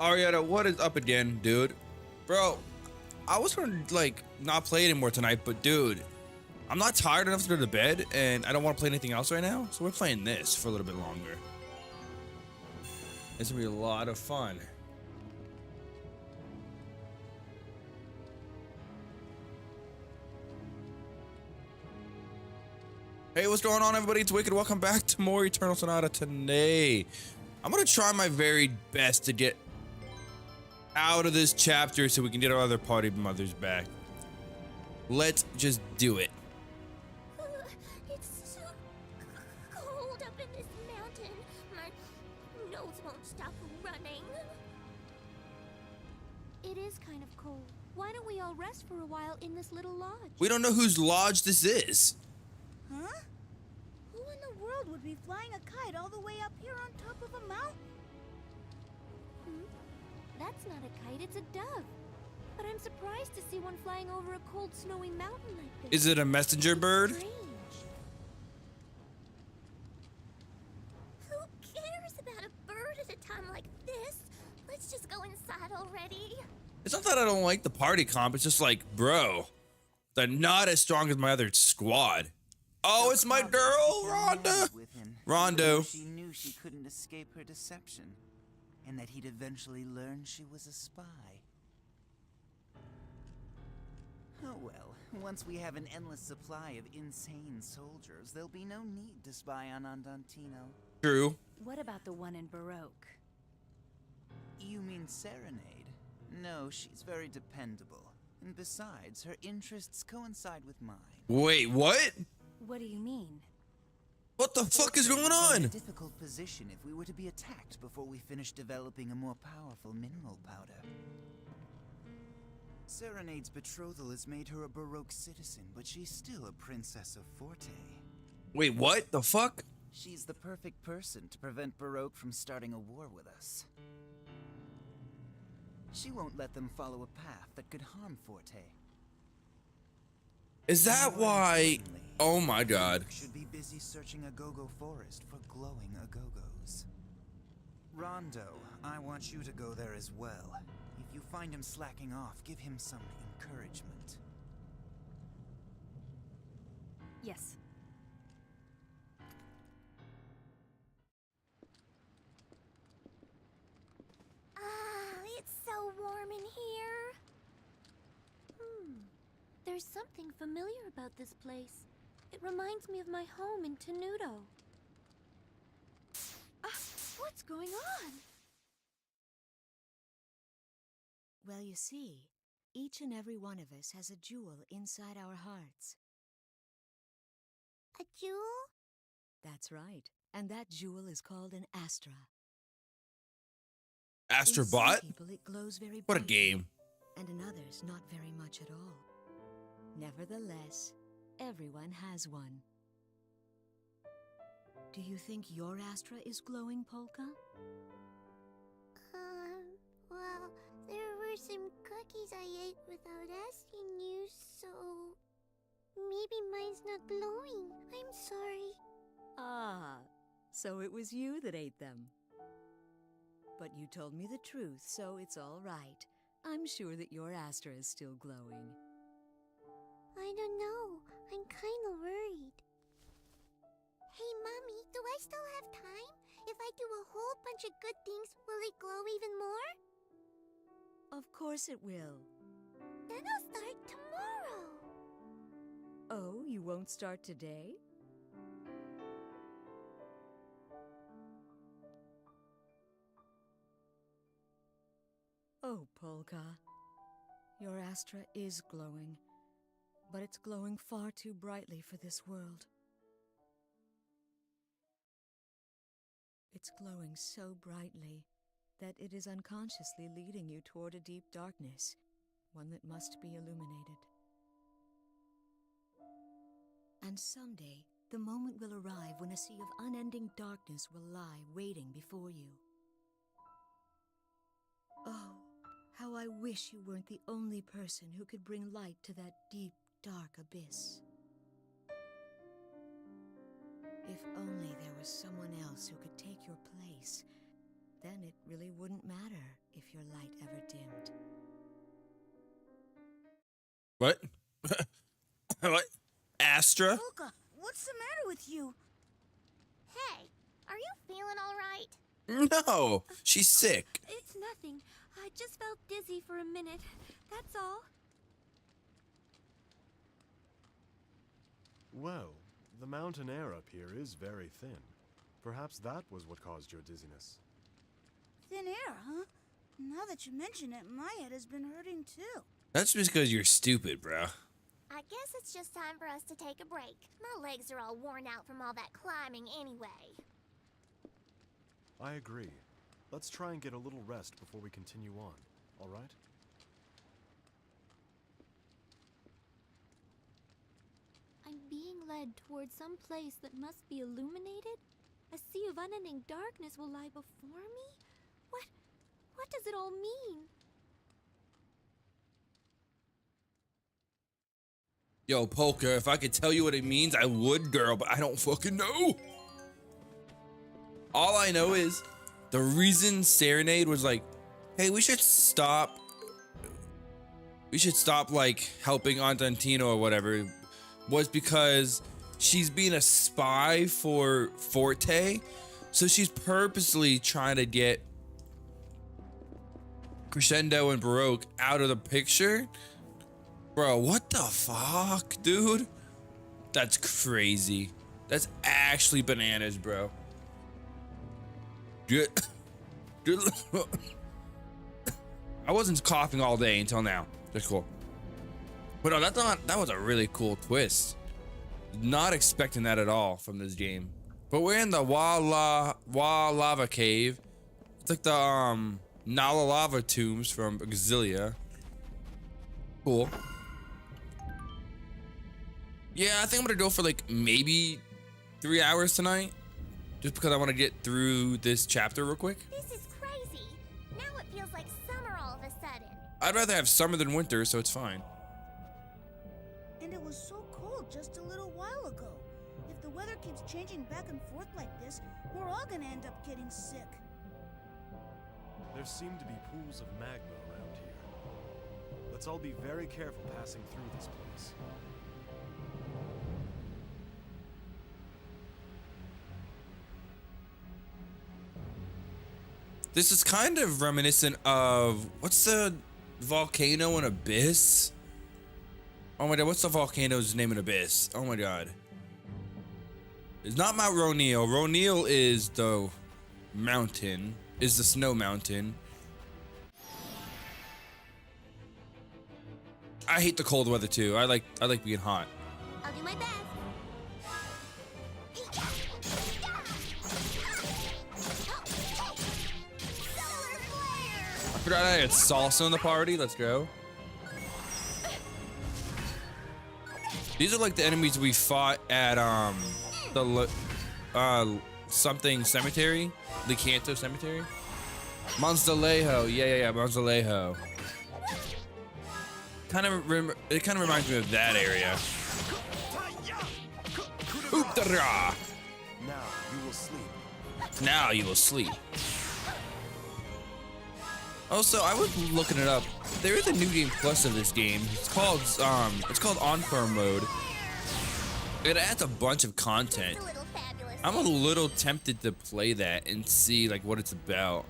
Arietta, what is up again, dude? Bro, I was gonna like not play anymore tonight, but dude, I'm not tired enough to go to bed, and I don't want to play anything else right now, so we're playing this for a little bit longer. It's gonna be a lot of fun. Hey, what's going on, everybody? It's Wicked. Welcome back to more Eternal Sonata today. I'm gonna try my very best to get out of this chapter so we can get our other party members back. Let's just do it. It's so cold up in this mountain. My nose won't stop running. It is kind of cold. Why don't we all rest for a while in this little lodge? We don't know whose lodge this is. Huh? Who in the world would be flying a kite all the way up here on top of a mountain? That's not a kite, it's a dove. But I'm surprised to see one flying over a cold, snowy mountain like this. Is it a messenger bird? Strange. Who cares about a bird at a time like this? Let's just go inside already. It's not that I don't like the party comp, it's just like, bro, they're not as strong as my other squad. Oh, it's my girl, Rhonda. Rondo. She knew she couldn't escape her deception, and that he'd eventually learn she was a spy. Oh well, once we have an endless supply of insane soldiers, there'll be no need to spy on Andantino. True. What about the one in Baroque? You mean Serenade? No, she's very dependable. And besides, her interests coincide with mine. Wait, what? What do you mean? What the fuck is going We're in on? a difficult position if we were to be attacked before we finish developing a more powerful mineral powder. Serenade's betrothal has made her a Baroque citizen, but she's still a princess of Forte. Wait, what the fuck? She's the perfect person to prevent Baroque from starting a war with us. She won't let them follow a path that could harm Forte. Is that why? Oh my god. Should be busy searching Agogo Forest for glowing Agogos. Rondo, I want you to go there as well. If you find him slacking off, give him some encouragement. Yes. It's so warm in here. There's something familiar about this place. It reminds me of my home in Tenuto. What's going on? Well, you see, each and every one of us has a jewel inside our hearts. A jewel? That's right. And that jewel is called an Astra. Astrobot? In some people, it glows very What a brightly, game. and in others, not very much at all. Nevertheless, everyone has one. Do you think your Astra is glowing, Polka? Well, there were some cookies I ate without asking you, so maybe mine's not glowing. I'm sorry. Ah, so it was you that ate them. But you told me the truth, so it's all right. I'm sure that your Astra is still glowing. I don't know. I'm kind of worried. Hey, Mommy, do I still have time? If I do a whole bunch of good things, will it glow even more? Of course it will. Then I'll start tomorrow. Oh, you won't start today? Oh, Polka. Your Astra is glowing, but it's glowing far too brightly for this world. It's glowing so brightly that it is unconsciously leading you toward a deep darkness, one that must be illuminated. And someday, the moment will arrive when a sea of unending darkness will lie waiting before you. Oh, how I wish you weren't the only person who could bring light to that deep, dark abyss. If only there was someone else who could take your place, then it really wouldn't matter if your light ever dimmed. What? What? Astra? Polka, what's the matter with you? Hey, are you feeling all right? No, she's sick. It's nothing. I just felt dizzy for a minute. That's all. Well, the mountain air up here is very thin. Perhaps that was what caused your dizziness. Thin air, huh? Now that you mention it, my head has been hurting too. That's just because you're stupid, bro. I guess it's just time for us to take a break. My legs are all worn out from all that climbing anyway. I agree. Let's try and get a little rest before we continue on, all right? I'm being led towards some place that must be illuminated? A sea of unending darkness will lie before me? What does it all mean? Yo, Polka, if I could tell you what it means, I would, girl, but I don't fucking know. All I know is the reason Serenade was like, hey, we should stop like helping Antantino or whatever, was because she's being a spy for Forte. So she's purposely trying to get Crescendo and Baroque out of the picture. Bro, what the fuck, dude? That's crazy. That's actually bananas, bro. Dude, I wasn't coughing all day until now. That's cool. But no, that was a really cool twist. Not expecting that at all from this game. But we're in the Wa Lava Cave. It's like the Nala Lava tombs from Exilia. Cool. Yeah, I think I'm gonna go for like maybe 3 hours tonight. Just because I want to get through this chapter real quick. This is crazy. Now it feels like summer all of a sudden. I'd rather have summer than winter, so it's fine. And it was so cold just a little while ago. If the weather keeps changing back and forth like this, we're all gonna end up getting sick. There seem to be pools of magma around here. Let's all be very careful passing through this place. This is kind of reminiscent of, what's the volcano in Abyss? Oh my god, what's the volcano's name in Abyss? Oh my god. It's not Mount Roneal. Roneal is the mountain, is the snow mountain. I hate the cold weather too. I like being hot. I'll do my best. I forgot I had salsa in the party. Let's go. These are like the enemies we fought at the something cemetery, the Canto Cemetery. Monstalejo, yeah, Monstalejo. It kind of reminds me of that area. Ooptara! Now you will sleep. Now you will sleep. Also, I was looking it up. There is a new game plus of this game. It's called Encore Mode. It adds a bunch of content. It's a little fabulous. I'm a little tempted to play that and see like what it's about.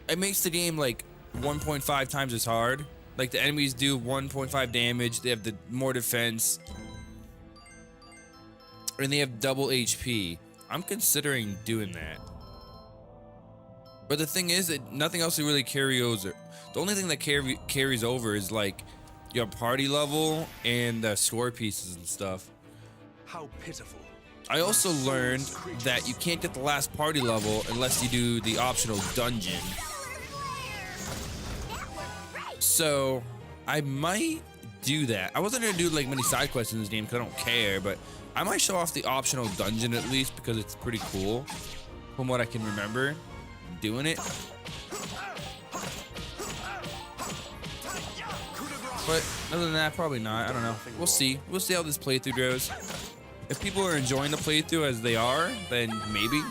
It makes the game like 1.5 times as hard. Like the enemies do 1.5 damage. They have the more defense, and they have double HP. I'm considering doing that. But the thing is that nothing else will really carry over. The only thing that carries over is like your party level and the score pieces and stuff. How pitiful. I also learned that you can't get the last party level unless you do the optional dungeon. So I might do that. I wasn't gonna do like many side quests in this game because I don't care, but I might show off the optional dungeon at least because it's pretty cool from what I can remember doing it. But other than that, probably not. I don't know. We'll see. We'll see how this playthrough goes. If people are enjoying the playthrough as they are, then maybe.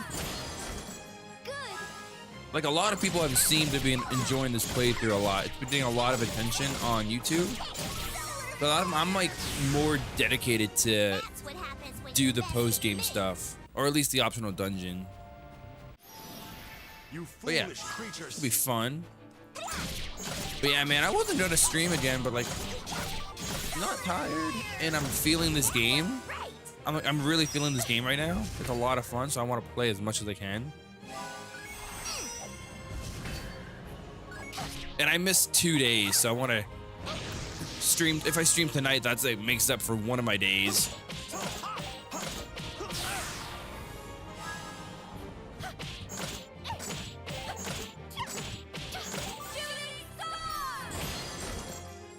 Good. Like a lot of people have seemed to be enjoying this playthrough a lot. It's been getting a lot of attention on YouTube. But I'm like more dedicated to That's what happens when do you the mess post game with me. stuff, or at least the optional dungeon. You But yeah, foolish creatures. it'll be fun. But yeah, man, I wasn't gonna stream again, but like, I'm not tired, and I'm feeling this game. I'm really feeling this game right now. It's a lot of fun, so I want to play as much as I can. And I missed 2 days, so I want to stream. If I stream tonight, that's like makes up for one of my days.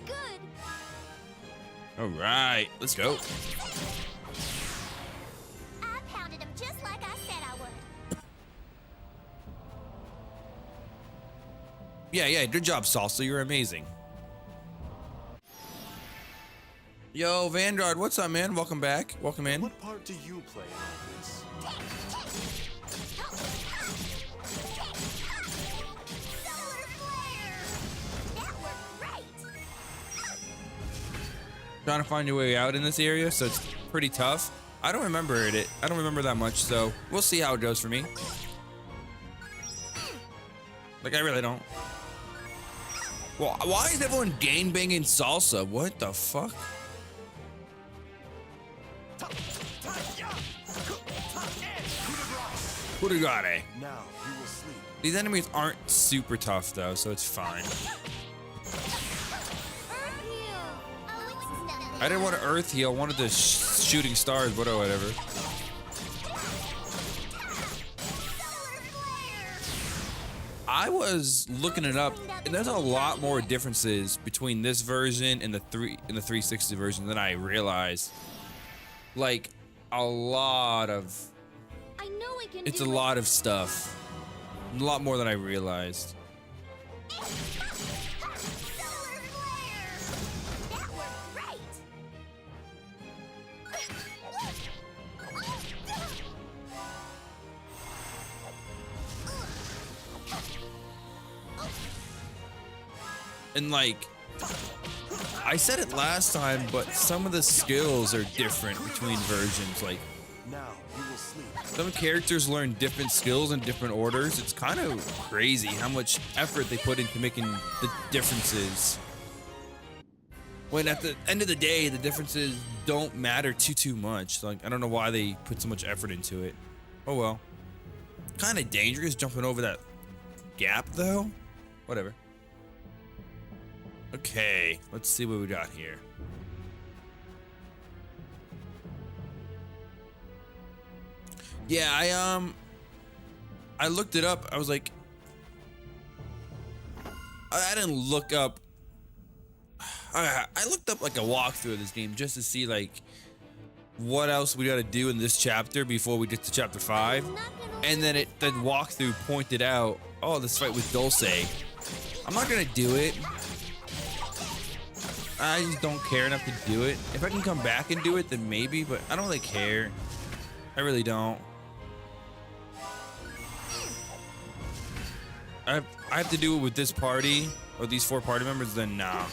Good. All right, let's go. I pounded him just like I said I would. Yeah, good job, Salsa. You're amazing. Yo, Vanguard, what's up, man? Welcome back. Welcome in. What part do you play in all this? Solar flare. That worked great. Trying to find your way out in this area, so it's pretty tough. I don't remember it. I don't remember that much, so we'll see how it goes for me. Like, I really don't. Well, why is everyone gangbanging Salsa? What the fuck? Kurigare. Now you will sleep. These enemies aren't super tough though, so it's fine. Earth heal. Oh, it's nothing. I didn't want to earth heal, I wanted the shooting stars, but oh, whatever. I was looking it up, and there's a lot more differences between this version and the 360 version than I realized. Like, a lot of, I know I can it's a do lot of stuff. A lot more than I realized. Solar flare. That worked great. And like, I said it last time, but some of the skills are different between versions. Like, Now you will sleep. some characters learn different skills in different orders. It's kind of crazy how much effort they put into making the differences. When at the end of the day, the differences don't matter too much. Like, I don't know why they put so much effort into it. Oh well. Kind of dangerous jumping over that gap though. Whatever. Okay, let's see what we got here. Yeah, I looked it up. I was like, I didn't look up. I looked up like a walkthrough of this game just to see like what else we got to do in this chapter before we get to chapter 5. And then the walkthrough pointed out, oh, this fight with Dulce. I'm not gonna do it. I just don't care enough to do it. If I can come back and do it, then maybe, but I don't really care. I really don't. I have to do it with this party, or these 4 party members, then nah.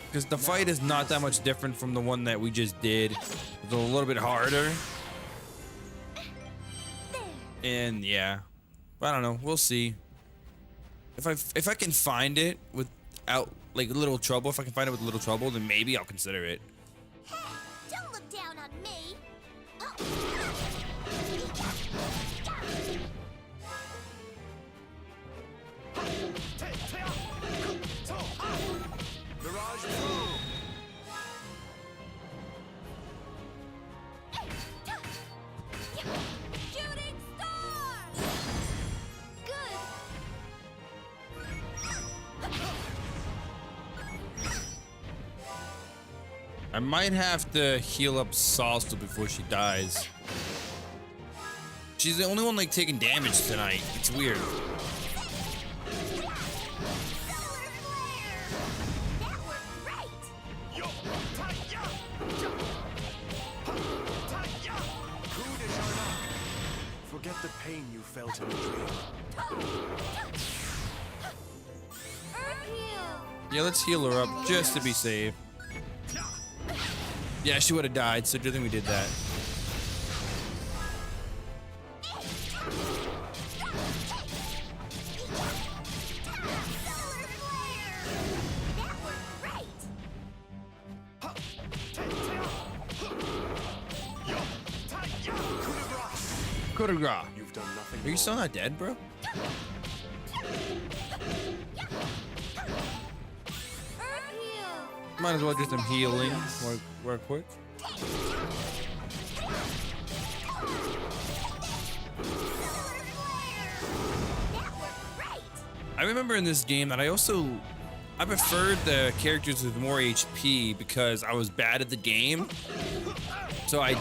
Because the fight is not that much different from the one that we just did. It's a little bit harder. And yeah. I don't know. We'll see. If I can find it without like little trouble, if I can find it with little trouble, then maybe I'll consider it. Hey, don't look down on me. Shooting star. Good. I might have to heal up Salsa before she dies. She's the only one like taking damage tonight. It's weird. Solar flare. That the pain you felt in the dream. Yeah, let's heal her up just to be safe. Yeah, she would have died, so good thing we did that. Coup de grace. You've done nothing Are you wrong. still not dead, bro? Might as well do some healing real quick. I remember in this game that I preferred the characters with more HP because I was bad at the game. So I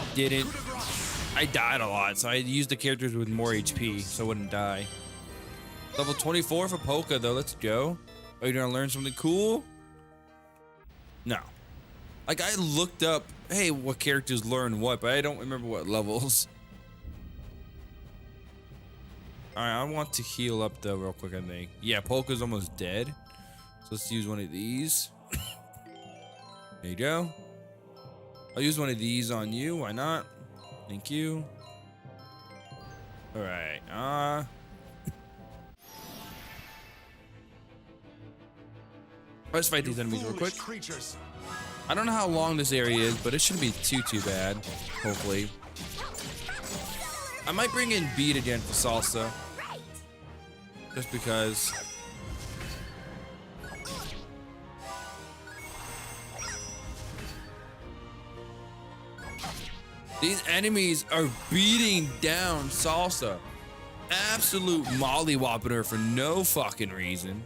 died a lot, so I used the characters with more HP so I wouldn't die. Level 24 for Polka though, let's go. Are you gonna learn something cool? No. Like I looked up, hey, what characters learn what, but I don't remember what levels. All right, I want to heal up though real quick, I think. Yeah, Polka's almost dead. So let's use one of these. There you go. I'll use one of these on you, why not? Thank you. All right, let's fight these enemies real quick. Creatures. I don't know how long this area is, but it shouldn't be too bad, hopefully. I might bring in Beat again for Salsa. Just because. These enemies are beating down Salsa. Absolute mollywopping her for no fucking reason.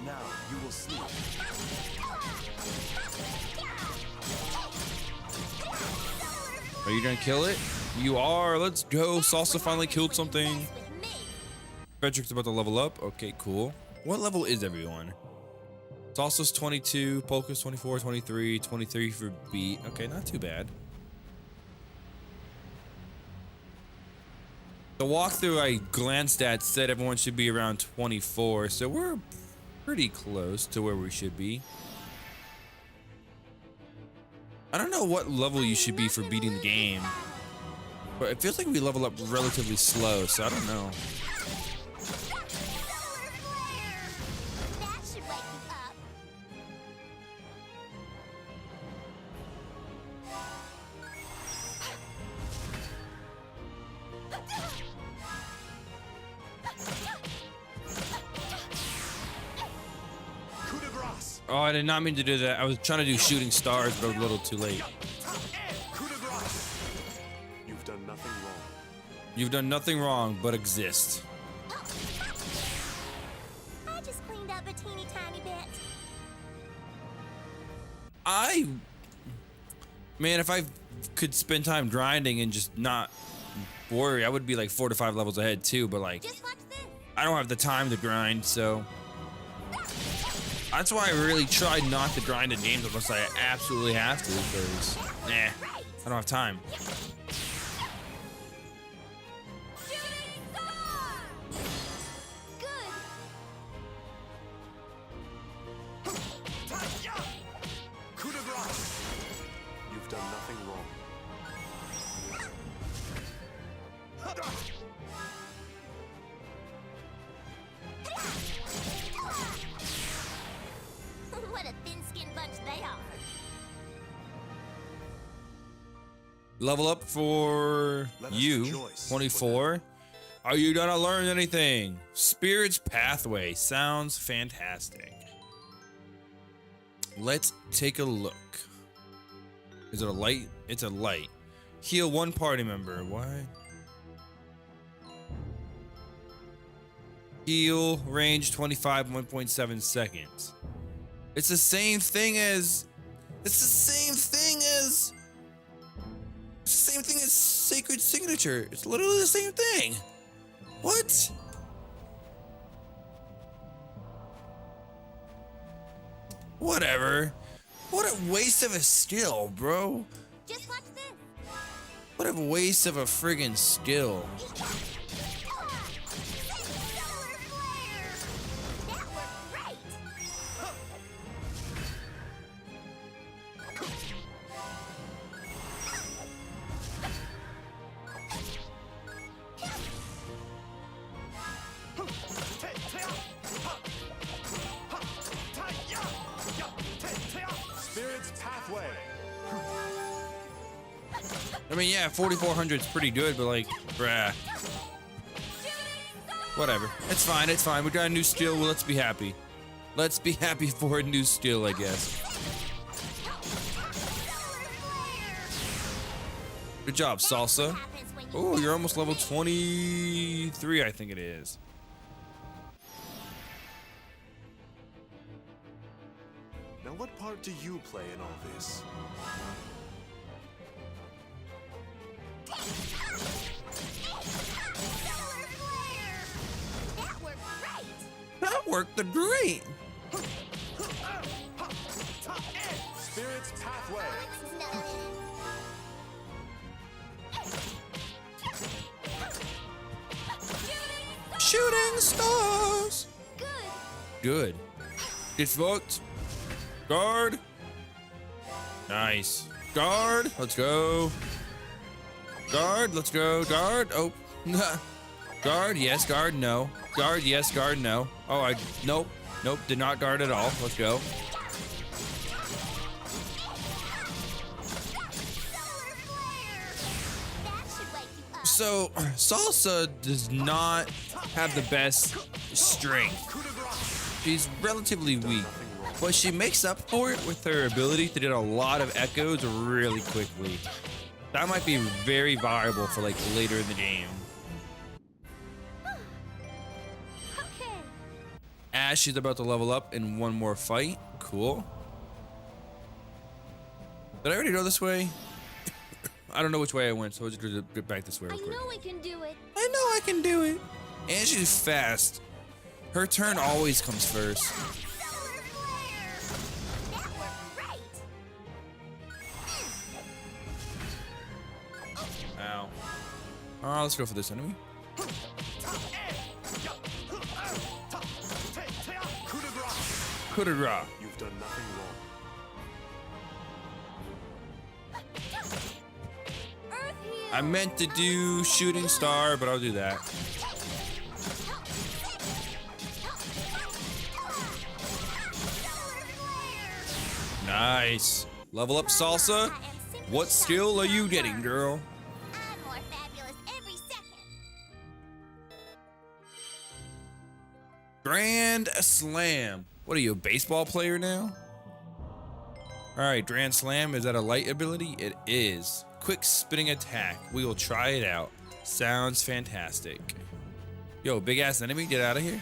Now you will sleep. Are you gonna kill it? You are. Let's go. Salsa finally killed something. Frederick's about to level up. Okay, cool. What level is everyone? Salsa's 22, Polka's 24, 23, 23 for Beat. Okay, not too bad. The walkthrough I glanced at said everyone should be around 24, so we're pretty close to where we should be. I don't know what level you should be for beating the game, but it feels like we level up relatively slow, so I don't know. That should wake you up. Coup de grace. Oh, I did not mean to do that. I was trying to do shooting stars, but I was a little too late. Coup de grace. You've done nothing wrong. You've done nothing wrong but exist. I just cleaned up a teeny tiny bit. Man, if I could spend time grinding and just not worry, I would be like 4 to 5 levels ahead too, but like, Just watch this. I don't have the time to grind, so. That's why I really try not to grind in games unless I absolutely have to, because, I don't have time. Good. Coup de grace. You've done nothing wrong. What a thin-skinned bunch they are. Level up for Let us you, rejoice. 24. Are you gonna learn anything? Spirit's Pathway sounds fantastic. Let's take a look. Is it a light? It's a light. Heal one party member. What? Heal range 25, 1.7 seconds. It's the same thing as. It's the same thing as. It's the same thing as Sacred Signature. It's literally the same thing. What? Whatever. What a waste of a skill, bro. Just watch this. What a waste of a friggin' skill. Solar flare! That worked great! Spirit's pathway. I mean, yeah, 4,400 is pretty good, but like, bruh. Whatever. It's fine, it's fine. We got a new skill. Well, let's be happy. Let's be happy for a new skill, I guess. Good job, Salsa. Oh, you're almost level 23, I think it is. Now, what part do you play in all this? That worked great! That worked great. Spirit's pathway. Shooting stars. Good. Good. Get fucked. Guard. Nice. Guard. Let's go. Guard. Let's go. Guard. Oh. Guard. Yes. Guard. No. Guard. Yes. Guard. No. Oh, nope. Nope. Did not guard at all. Let's go. So, Salsa does not have the best strength. She's relatively weak, but she makes up for it with her ability to get a lot of echoes really quickly. That might be very viable for like later in the game. Okay. Ash is about to level up in one more fight. Cool. Did I already go this way? I don't know which way I went, so I'll just get back this way real I quick. know I can do it. I know I can do it. And she's fast. Her turn always comes first. Solar flare! That worked great! Ow. Let's go for this enemy. Coup de grace. You've done nothing wrong. Earth heal! I meant to do shooting star, but I'll do that. Nice. Level up, Salsa. What skill are you getting, girl? I'm more fabulous every second. Grand Slam. What are you, a baseball player now? All right, Grand Slam, is that a light ability? It is. Quick spinning attack. We will try it out. Sounds fantastic. Yo, big ass enemy, get out of here.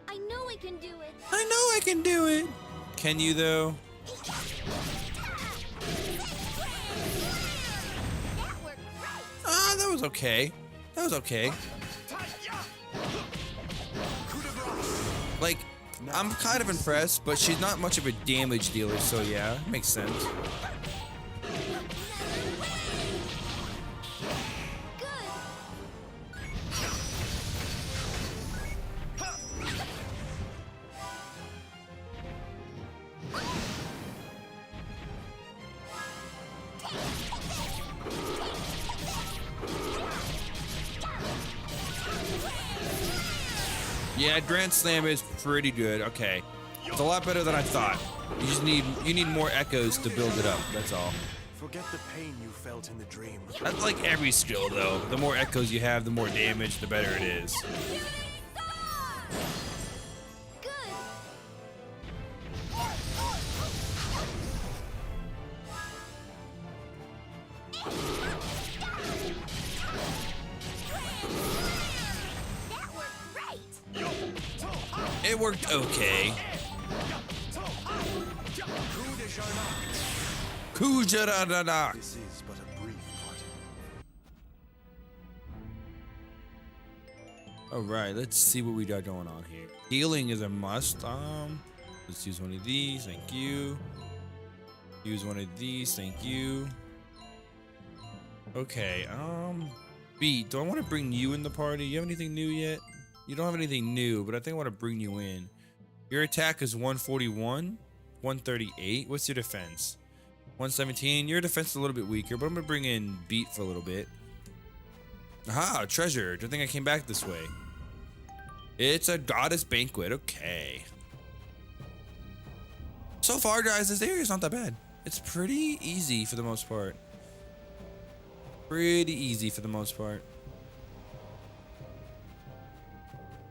I know I can do it. I know I can do it. Can you though? That worked great. Ah, that was okay. That was okay. Like, I'm kind of impressed, but she's not much of a damage dealer, so yeah, makes sense. Yeah, Grand Slam is pretty good. Okay, it's a lot better than I thought. You need more echoes to build it up. That's all. Forget the pain you felt in the dream. That's like every skill, though. The more echoes you have, the more damage, the better it is. It worked okay. Kujarada. This is but a brief parting. All right, let's see what we got going on here. Healing is a must. Let's use one of these. Thank you. Use one of these. Thank you. Okay. Beat. Do I want to bring you in the party? You have anything new yet? You don't have anything new, but I think I want to bring you in. Your attack is 141, 138. What's your defense? 117. Your defense is a little bit weaker, but I'm gonna bring in Beat for a little bit. Aha, treasure. Don't think I came back this way. It's a goddess banquet. Okay. So far, guys, this area is not that bad. It's pretty easy for the most part. Pretty easy for the most part.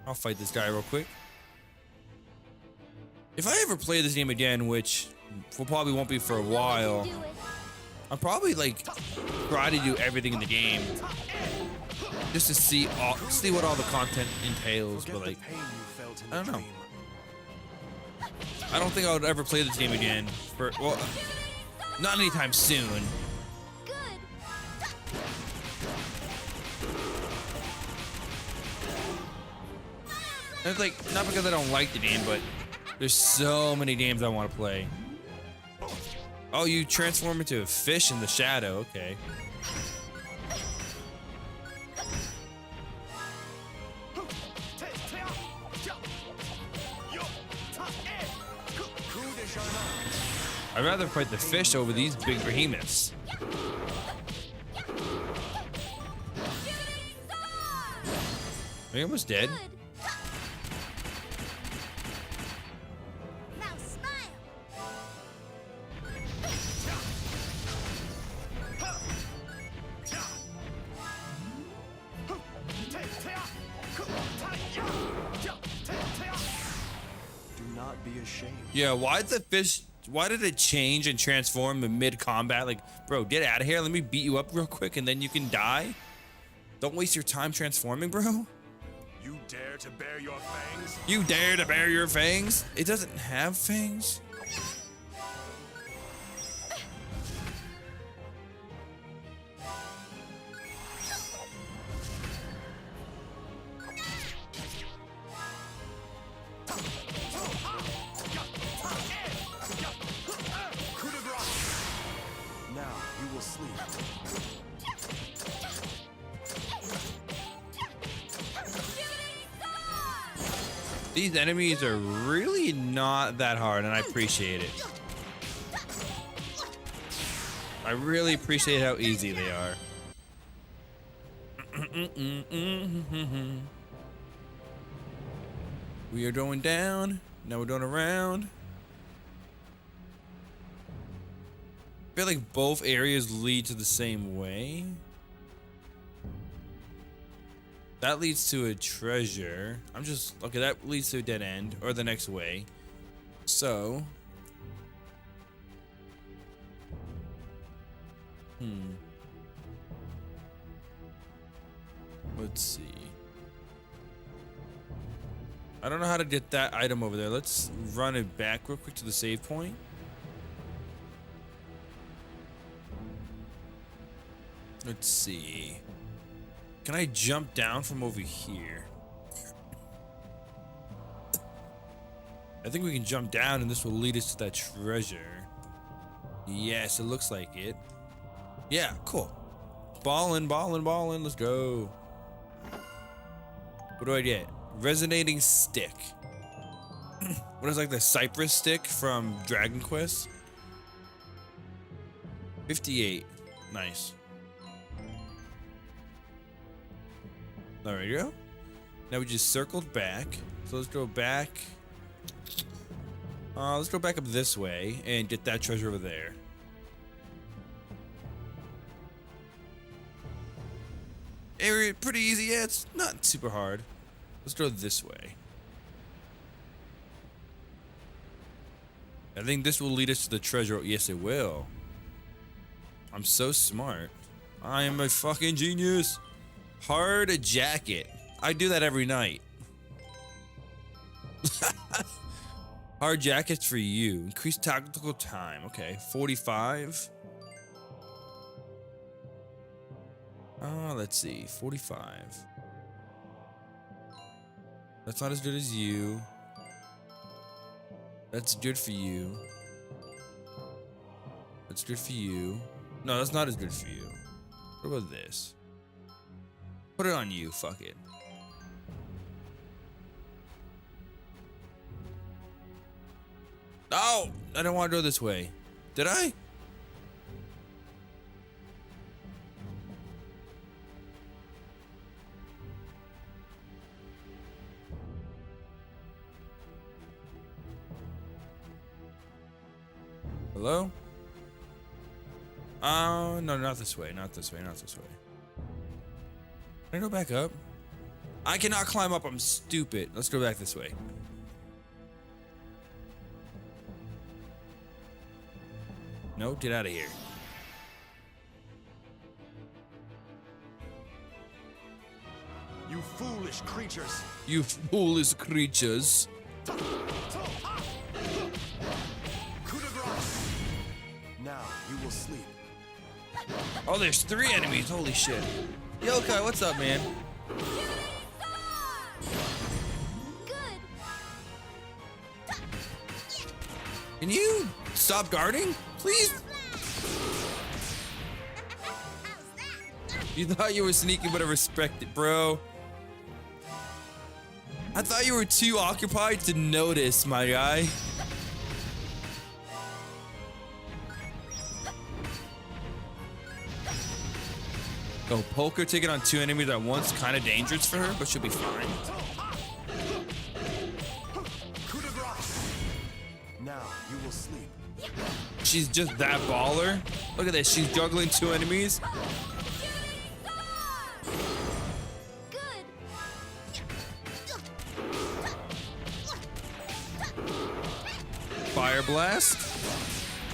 I'll fight this guy real quick. If I ever play this game again, which probably won't be for a while, I'll probably like try to do everything in the game just to see what all the content entails. But like, I don't know. I don't think I would ever play this game again for, well, not anytime soon. And it's like, not because I don't like the game, but there's so many games I want to play. Oh, you transform into a fish in the shadow. Okay. I'd rather fight the fish over these big behemoths. Are you almost dead? Now smile. Do not be ashamed. Yeah, why did it change and transform in mid-combat? Like, bro, get out of here. Let me beat you up real quick and then you can die. Don't waste your time transforming, bro. You dare to bare your fangs? You dare to bare your fangs? It doesn't have fangs? Now you will sleep. These enemies are really not that hard, and I appreciate it. I really appreciate how easy they are. We are going down. Now we're going around. I feel like both areas lead to the same way. That leads to a treasure. Okay, that leads to a dead end, or the next way. So. Let's see. I don't know how to get that item over there. Let's run it back real quick to the save point. Let's see. Can I jump down from over here? I think we can jump down and this will lead us to that treasure. Yes, it looks like it. Yeah, cool. Ballin', ballin', ballin'. Let's go. What do I get? Resonating stick. What is like the cypress stick from Dragon Quest? 58. Nice. There we go. Now we just circled back. So let's go back. Let's go back up this way and get that treasure over there. Area pretty easy. Yeah, it's not super hard. Let's go this way. I think this will lead us to the treasure. Yes, it will. I'm so smart. I am a fucking genius. Hard jacket. I do that every night. Hard jackets for you. Increased tactical time. Okay, 45. Let's see. 45. That's not as good as you. That's good for you. That's good for you. No, that's not as good for you. What about this? Put it on you, fuck it. Oh, I don't want to go this way. Did I? Hello? Oh, no, not this way, not this way, not this way. Can I go back up? I cannot climb up, I'm stupid. Let's go back this way. No, get out of here. You foolish creatures. You foolish creatures. Now you will sleep. Oh, there's 3 enemies. Holy shit. Yokai, what's up, man? Good. Can you stop guarding? Please? You thought you were sneaky, but I respect it, bro. I thought you were too occupied to notice, my guy. Go, Poker taking on 2 enemies at once, kind of dangerous for her, but she'll be fine. Now you will sleep. She's just that baller. Look at this, she's juggling 2 enemies. Good. Fire Blast.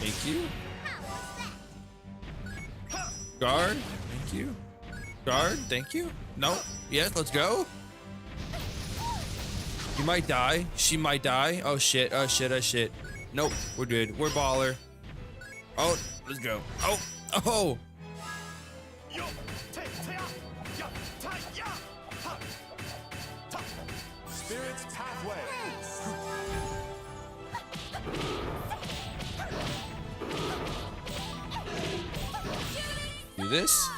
Thank you. Guard. Thank you. Guard. Thank you. No. Yes, let's go. You might die. She might die. Oh shit. Oh shit. Oh shit. Nope. We're good. We're baller. Oh, let's go. Oh. Oh. Spirit's pathway. Do this.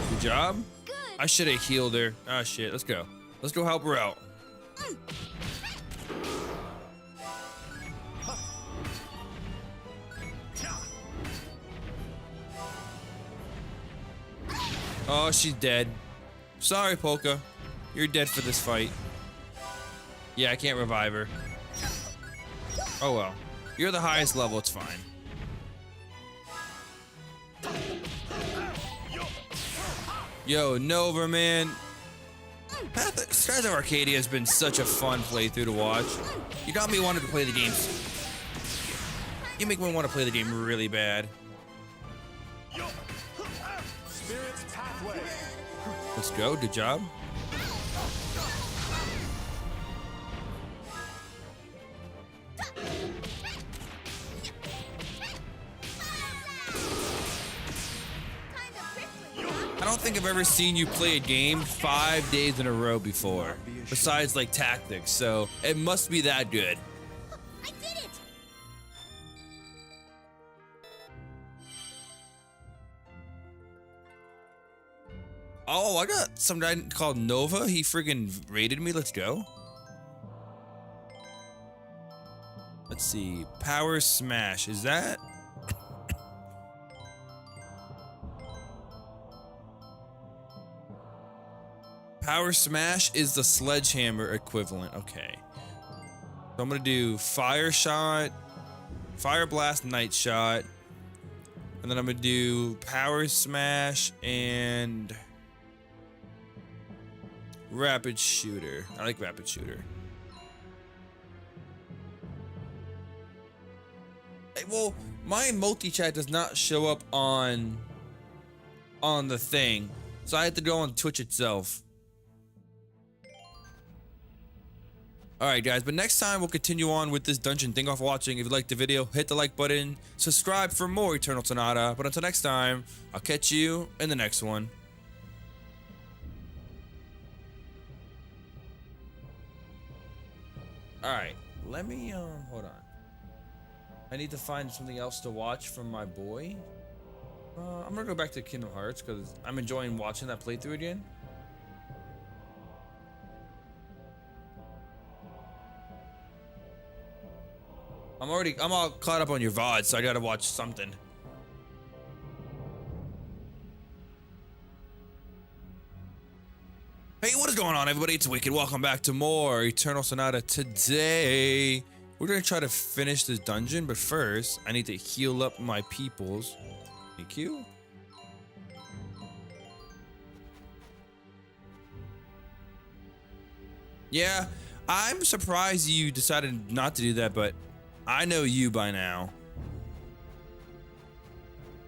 Good job. Good. I should have healed her. Oh shit. Let's go. Let's go help her out. Oh, she's dead. Sorry, Polka. You're dead for this fight. Yeah, I can't revive her. Oh well. You're the highest level, it's fine. Yo, Nova, man. Skies of Arcadia has been such a fun playthrough to watch. You got me wanting to play the game. You make me want to play the game really bad. Spirit's pathway. Let's go. Good job. I don't think I've ever seen you play a game 5 days in a row before. Besides, like, tactics, so it must be that good. I did it. Oh, I got some guy called Nova. He friggin' raided me. Let's go. Let's see. Power Smash. Is that? Power Smash is the sledgehammer equivalent. Okay. So I'm gonna do Fire Shot, Fire Blast, Night Shot, and then I'm gonna do Power Smash and Rapid Shooter. I like Rapid Shooter. Hey, well, my multi-chat does not show up on the thing, so I have to go on Twitch itself. Alright guys, but next time we'll continue on with this dungeon. Thank you all for watching. If you liked the video, hit the like button, subscribe for more Eternal Sonata. But until next time, I'll catch you in the next one. All right, let me hold on. I need to find something else to watch from my boy. I'm gonna go back to Kingdom Hearts because I'm enjoying watching that playthrough again. I'm all caught up on your VOD, so I gotta watch something. Hey, what is going on, everybody? It's Wicked. Welcome back to more Eternal Sonata. Today, we're gonna try to finish this dungeon, but first, I need to heal up my peoples. Thank you. Yeah, I'm surprised you decided not to do that, but I know you by now.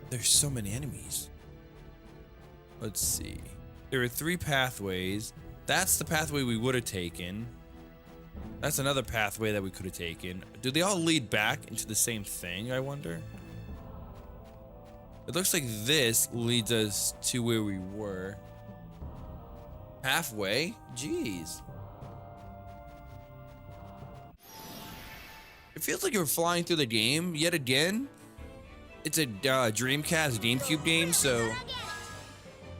There's so many enemies. Let's see. There are 3 pathways. That's the pathway we would have taken. That's another pathway that we could have taken. Do they all lead back into the same thing, I wonder? It looks like this leads us to where we were. Halfway? Jeez. It feels like you're flying through the game yet again. It's a Dreamcast GameCube game, so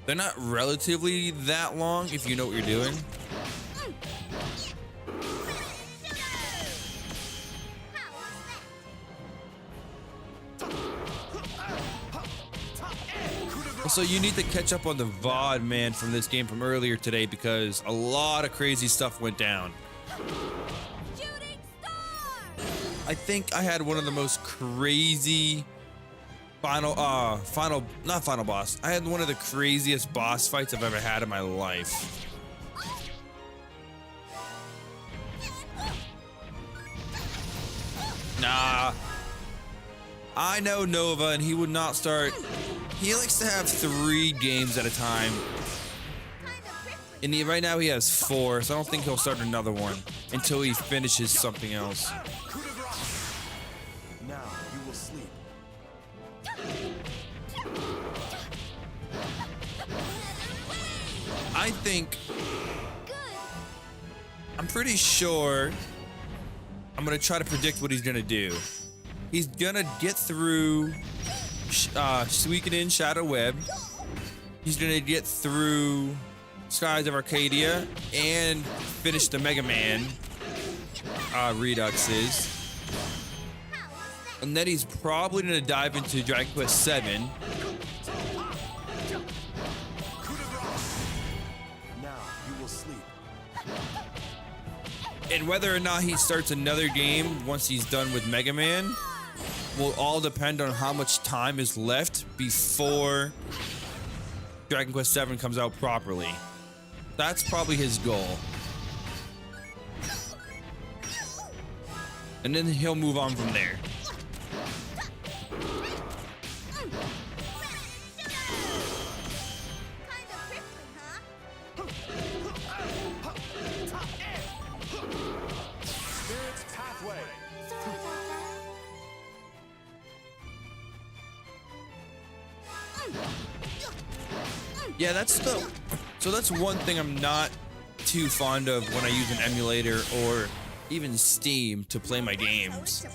they're not relatively that long if you know what you're doing. Also, you need to catch up on the VOD, man, from this game from earlier today because a lot of crazy stuff went down. I think I had one of the most crazy not final boss. I had one of the craziest boss fights I've ever had in my life. Nah. I know Nova and he would not start. He likes to have 3 games at a time. And right now he has 4, so I don't think he'll start another one until he finishes something else. Now you will sleep. I think I'm pretty sure I'm gonna try to predict what he's gonna do. He's gonna get through Suikoden Shadow Web. He's gonna get through Skies of Arcadia and finish the Mega Man Reduxes. And then he's probably gonna dive into Dragon Quest VII. Now you will sleep. And whether or not he starts another game once he's done with Mega Man will all depend on how much time is left before Dragon Quest VII comes out properly. That's probably his goal. And then he'll move on from there. Spirit's pathway. Yeah, that's one thing I'm not too fond of when I use an emulator or even Steam to play my games.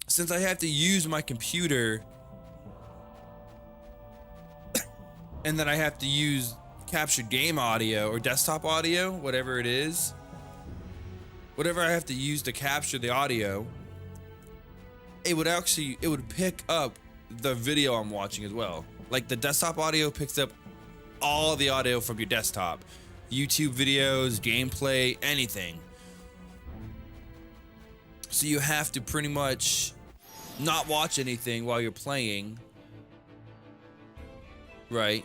Since I have to use my computer and then I have to use captured game audio or desktop audio, whatever it is, whatever I have to use to capture the audio, it would pick up the video I'm watching as well. Like the desktop audio picks up all the audio from your desktop. YouTube videos, gameplay, anything. So you have to pretty much not watch anything while you're playing. Right?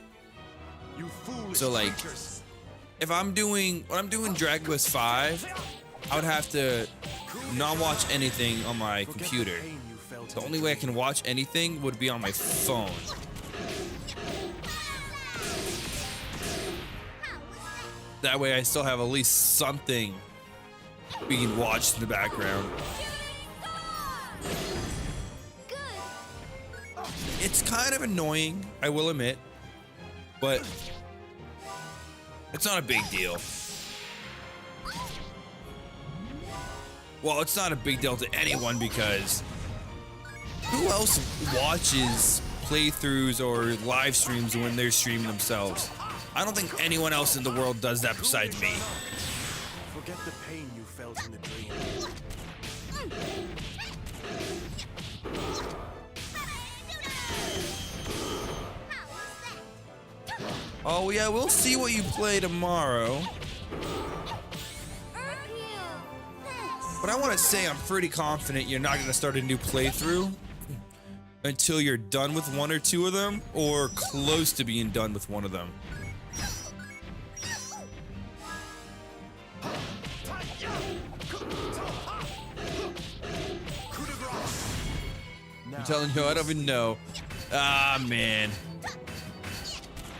You foolish So like creatures. when I'm doing Dragon Quest V, I would have to not watch anything on my Forget the computer. pain you felt The in only way I can watch anything would be on my phone. That way I still have at least something being watched in the background. It's kind of annoying, I will admit, but it's not a big deal. Well, it's not a big deal to anyone because who else watches playthroughs or live streams when they're streaming themselves? I don't think anyone else in the world does that besides me. Forget the pain you felt in the dream. Oh yeah, we'll see what you play tomorrow. But I want to say I'm pretty confident you're not going to start a new playthrough until you're done with one or two of them, or close to being done with one of them. I'm telling you, I don't even know. Ah, man.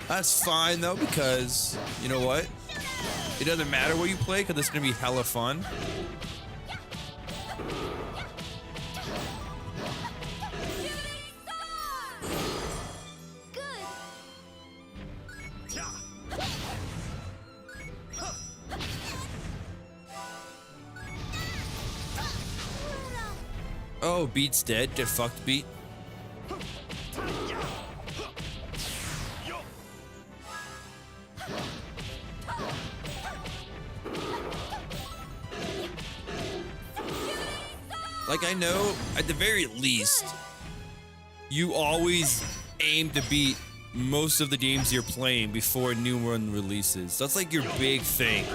That's fine, though, because, you know what? It doesn't matter what you play, because it's going to be hella fun. Oh, Beat's dead. Get fucked, Beat. Like, I know, at the very least, you always aim to beat most of the games you're playing before a new one releases. That's like your big thing.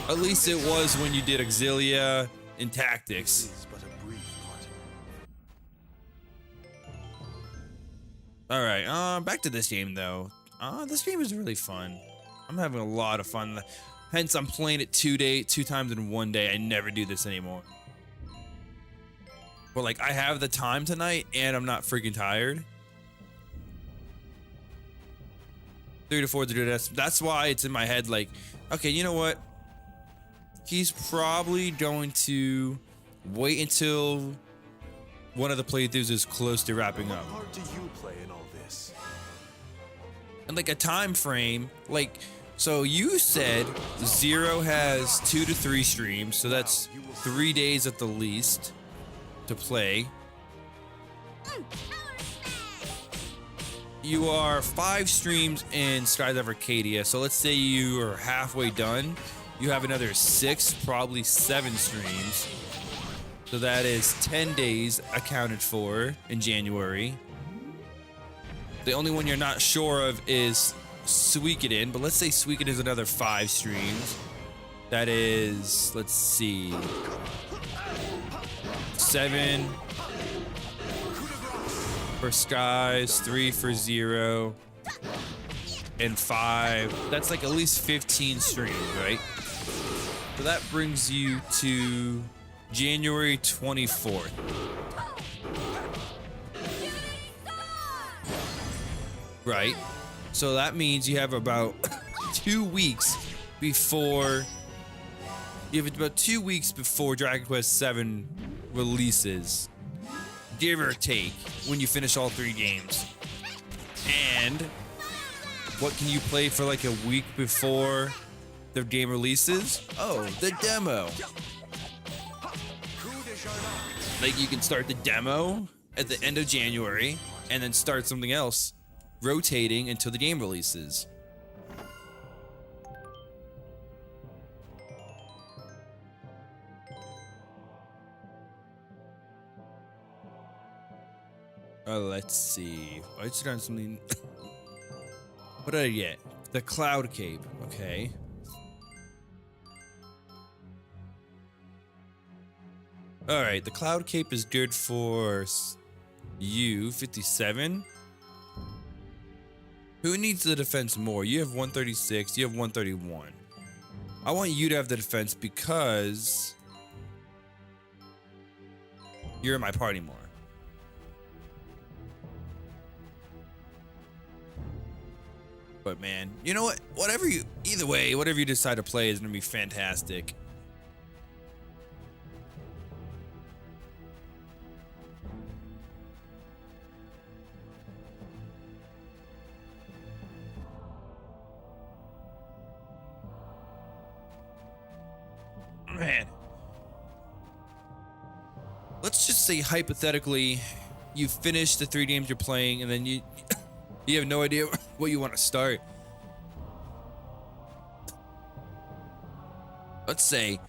At least it was when you did Auxilia and Tactics. Alright, back to this game though. This game is really fun. I'm having a lot of fun. Hence, I'm playing it two times in one day. I never do this anymore. But like, I have the time tonight and I'm not freaking tired. 3 to 4 to do this. That's why it's in my head like, okay, you know what? He's probably going to wait until one of the playthroughs is close to wrapping up. What part do you play in all this? And like a time frame, like, so you said Zero has 2 to 3 streams, so that's 3 days at the least to play. You are 5 streams in Skydive Arcadia, so let's say you are halfway done. You have another 6, probably 7 streams. So that is 10 days accounted for in January. The only one you're not sure of is Suikoden, but let's say Suikoden is another 5 streams. That is, let's see, 7 for Skies, 3 for Zero, and 5. That's like at least 15 streams, right? So that brings you to January 24th. Right? So that means you have about 2 weeks before... You have about 2 weeks before Dragon Quest VII releases. Give or take, when you finish all 3 games. And what can you play for like a week before the game releases? Oh, the demo. Like, you can start the demo at the end of January and then start something else, rotating until the game releases. Let's see. I just got something. What did I get? The Cloud Cape. Okay. Alright, the Cloud Cape is good for you, 57. Who needs the defense more? You have 136, you have 131. I want you to have the defense because you're in my party more. But man, you know what? Either way, whatever you decide to play is gonna be fantastic. Man. Let's just say hypothetically, you finish the 3 games you're playing, and then you have no idea what you want to start. Let's say,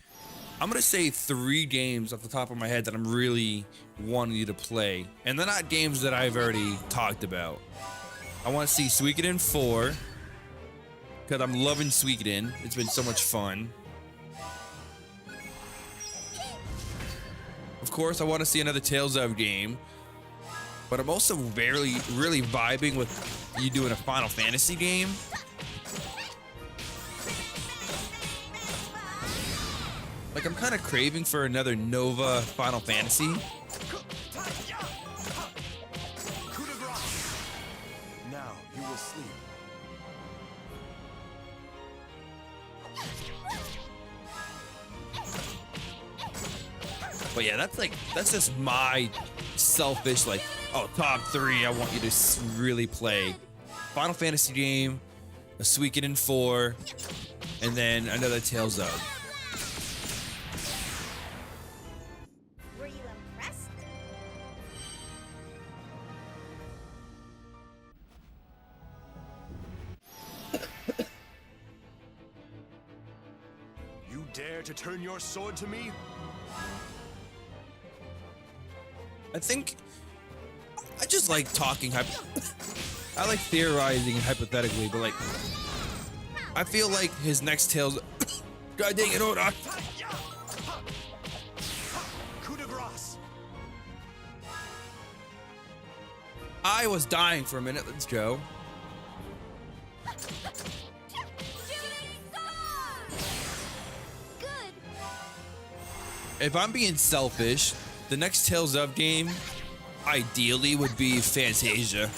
I'm gonna say 3 games off the top of my head that I'm really wanting you to play, and they're not games that I've already talked about. I want to see Suikoden 4, because I'm loving Suikoden. It's been so much fun. Of course, I want to see another Tales of game, but I'm also really vibing with you doing a Final Fantasy game. Like, I'm kind of craving for another Nova Final Fantasy. Now you will sleep. But yeah, that's just my selfish, like, oh, top 3 I want you to really play. Final Fantasy game, a Suikoden 4, and then another Tales of. Were you impressed? You dare to turn your sword to me? I think I just like talking. I like theorizing hypothetically, but like, I feel like his next Tales. God dang it! Hold on. Coup de grace. I was dying for a minute. Let's go. Good. If I'm being selfish, the next Tales of game ideally would be Fantasia.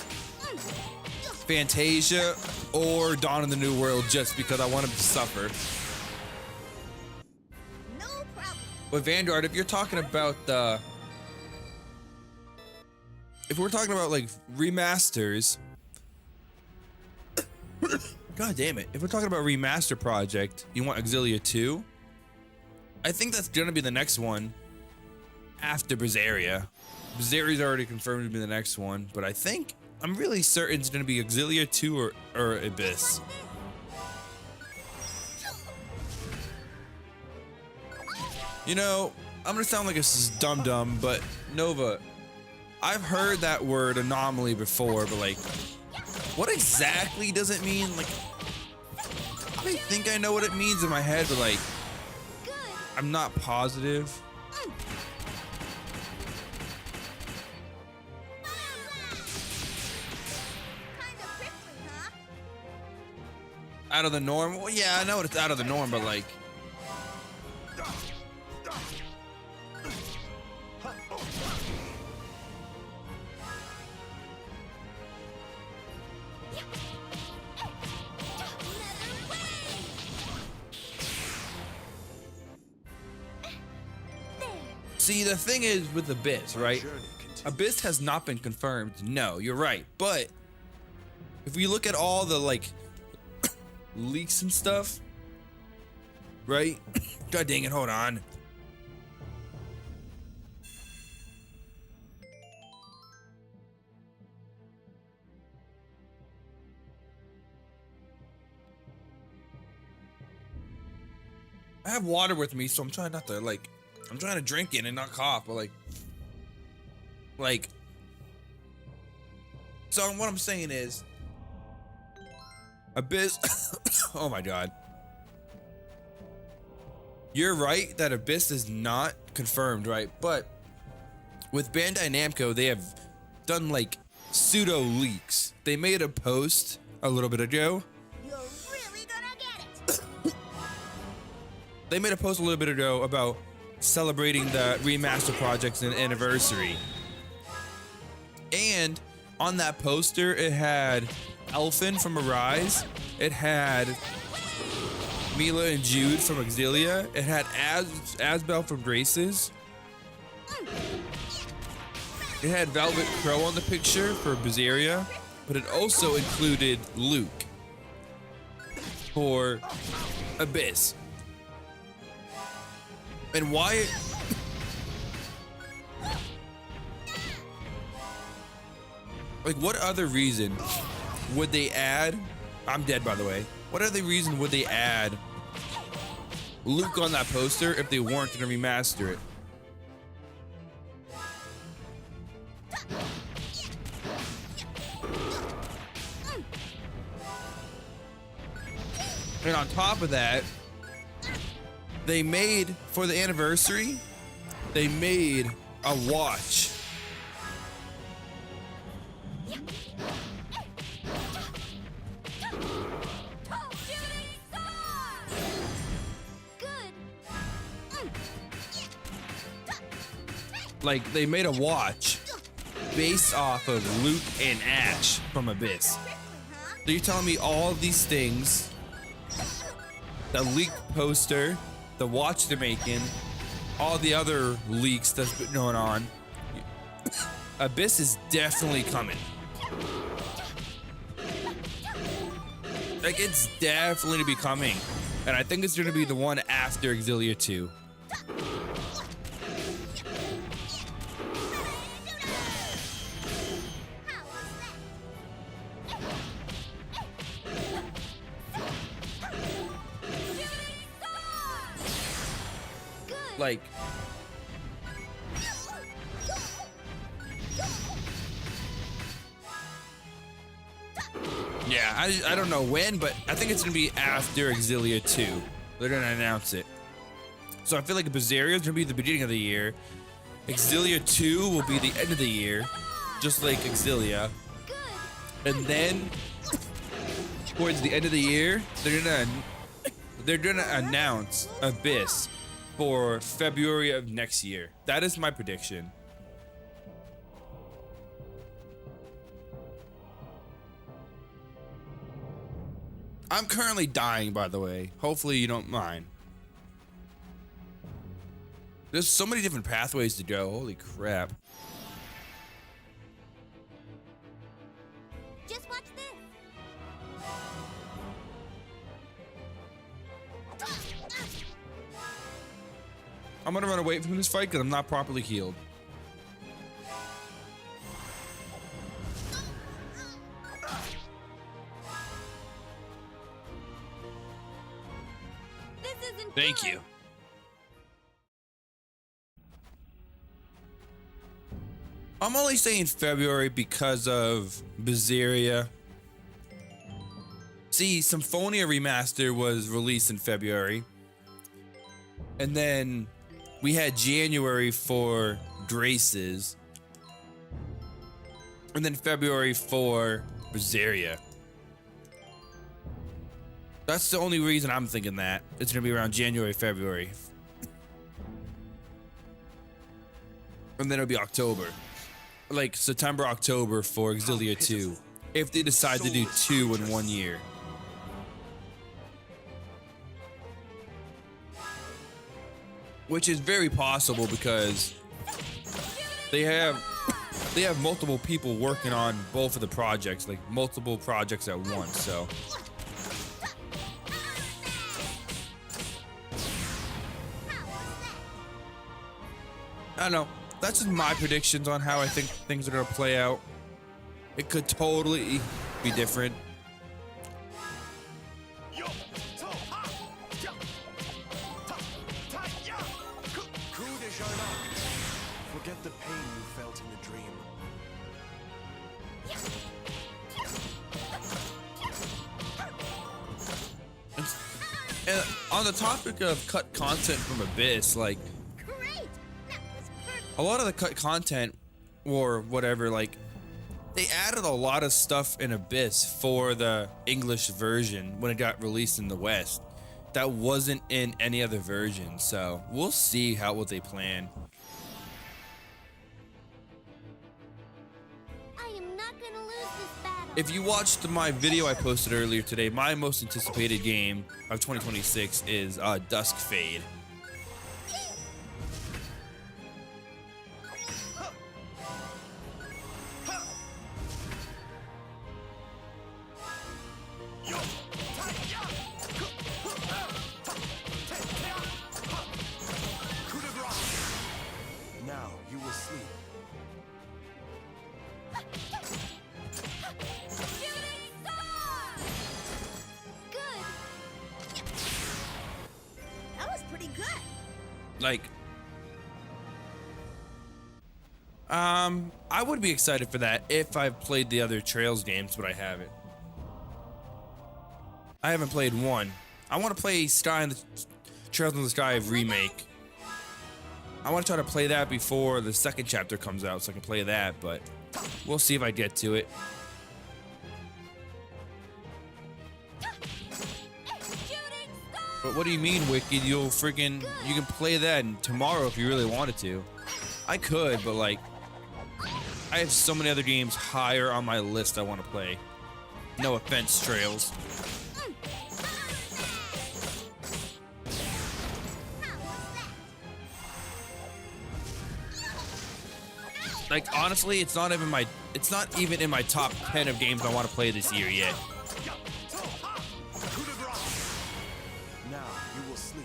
Fantasia or Dawn of the New World, just because I want him to suffer. No problem. But Vanguard, if you're talking about if we're talking about like remasters, God damn it! If we're talking about remaster project, you want Exilia 2? I think that's gonna be the next one after Berseria. Berzeria's already confirmed to be the next one, but I think I'm really certain it's gonna be Exilia 2 or Abyss. You know, I'm gonna sound like a dum-dum, but Nova, I've heard that word anomaly before, but like, what exactly does it mean? Like, I think I know what it means in my head, but like, I'm not positive. Kinda prickly, huh? Out of the norm? Well, yeah, I know it's out of the norm, but like, see, the thing is with Abyss, right? Journey continues. Abyss has not been confirmed. No, you're right. But if we look at all the like leaks and stuff, right? God dang it, hold on. I have water with me, so I'm trying not to like, I'm trying to drink it and not cough, but like, so what I'm saying is, Abyss, oh my God. You're right that Abyss is not confirmed, right? But with Bandai Namco, they have done like pseudo leaks. They made a post a little bit ago. You're really gonna get it. They made a post a little bit ago about celebrating the remaster project's anniversary. And on that poster, it had Elfin from Arise. It had Mila and Jude from Exilia. It had Asbel from Graces. It had Velvet Crow on the picture for Berseria, but it also included Luke for Abyss. And why? Like, what other reason would they add? I'm dead, by the way. What other reason would they add Luke on that poster if they weren't gonna remaster it? And on top of that, they made, for the anniversary, they made a watch. Like, they made a watch based off of Luke and Ash from Abyss. So you're telling me all of these things, the leaked poster, the watch they're making, all the other leaks that's been going on, Abyss is definitely coming. Like, it's definitely to be coming. And I think it's gonna be the one after Exilia 2. Like, yeah, I don't know when, but I think it's gonna be after Exilia 2. They're gonna announce it. So I feel like Berseria is gonna be the beginning of the year. Exilia 2 will be the end of the year, just like Exilia. And then towards the end of the year, they're gonna announce Abyss for February of next year. That is my prediction. I'm currently dying, by the way. Hopefully you don't mind. There's so many different pathways to go. Holy crap. Just watch this. I'm gonna run away from this fight because I'm not properly healed. This isn't Thank good. you. I'm only saying February because of Berseria. See, Symphonia Remaster was released in February. And then we had January for Graces. And then February for Berseria. That's the only reason I'm thinking that. It's gonna be around January, February. And then it'll be October. Like September, October for Exilia 2. If they decide to do 2 in 1 year. Which is very possible because they have multiple people working on both of the projects, like multiple projects at once, so. I don't know. That's just my predictions on how I think things are gonna play out. It could totally be different. Forget the pain you felt in the dream. And on the topic of cut content from Abyss, like, Great! That was perfect. a lot of the cut content or whatever, like, they added a lot of stuff in Abyss for the English version when it got released in the West that wasn't in any other version. So we'll see what they plan. I am not gonna lose this battle. If you watched my video I posted earlier today, my most anticipated game of 2026 is Dusk Fade. good. Like, I would be excited for that if I've played the other Trails games, but I haven't. I haven't played one. I want to play Trails in the Sky remake. I want to try to play that before the second chapter comes out so I can play that, but we'll see if I get to it. But what do you mean, Wicked? You can play that tomorrow if you really wanted to. I could, but like, I have so many other games higher on my list I want to play. No offense, Trails. Like, honestly, it's not even in my top 10 of games I want to play this year yet. Now you will sleep.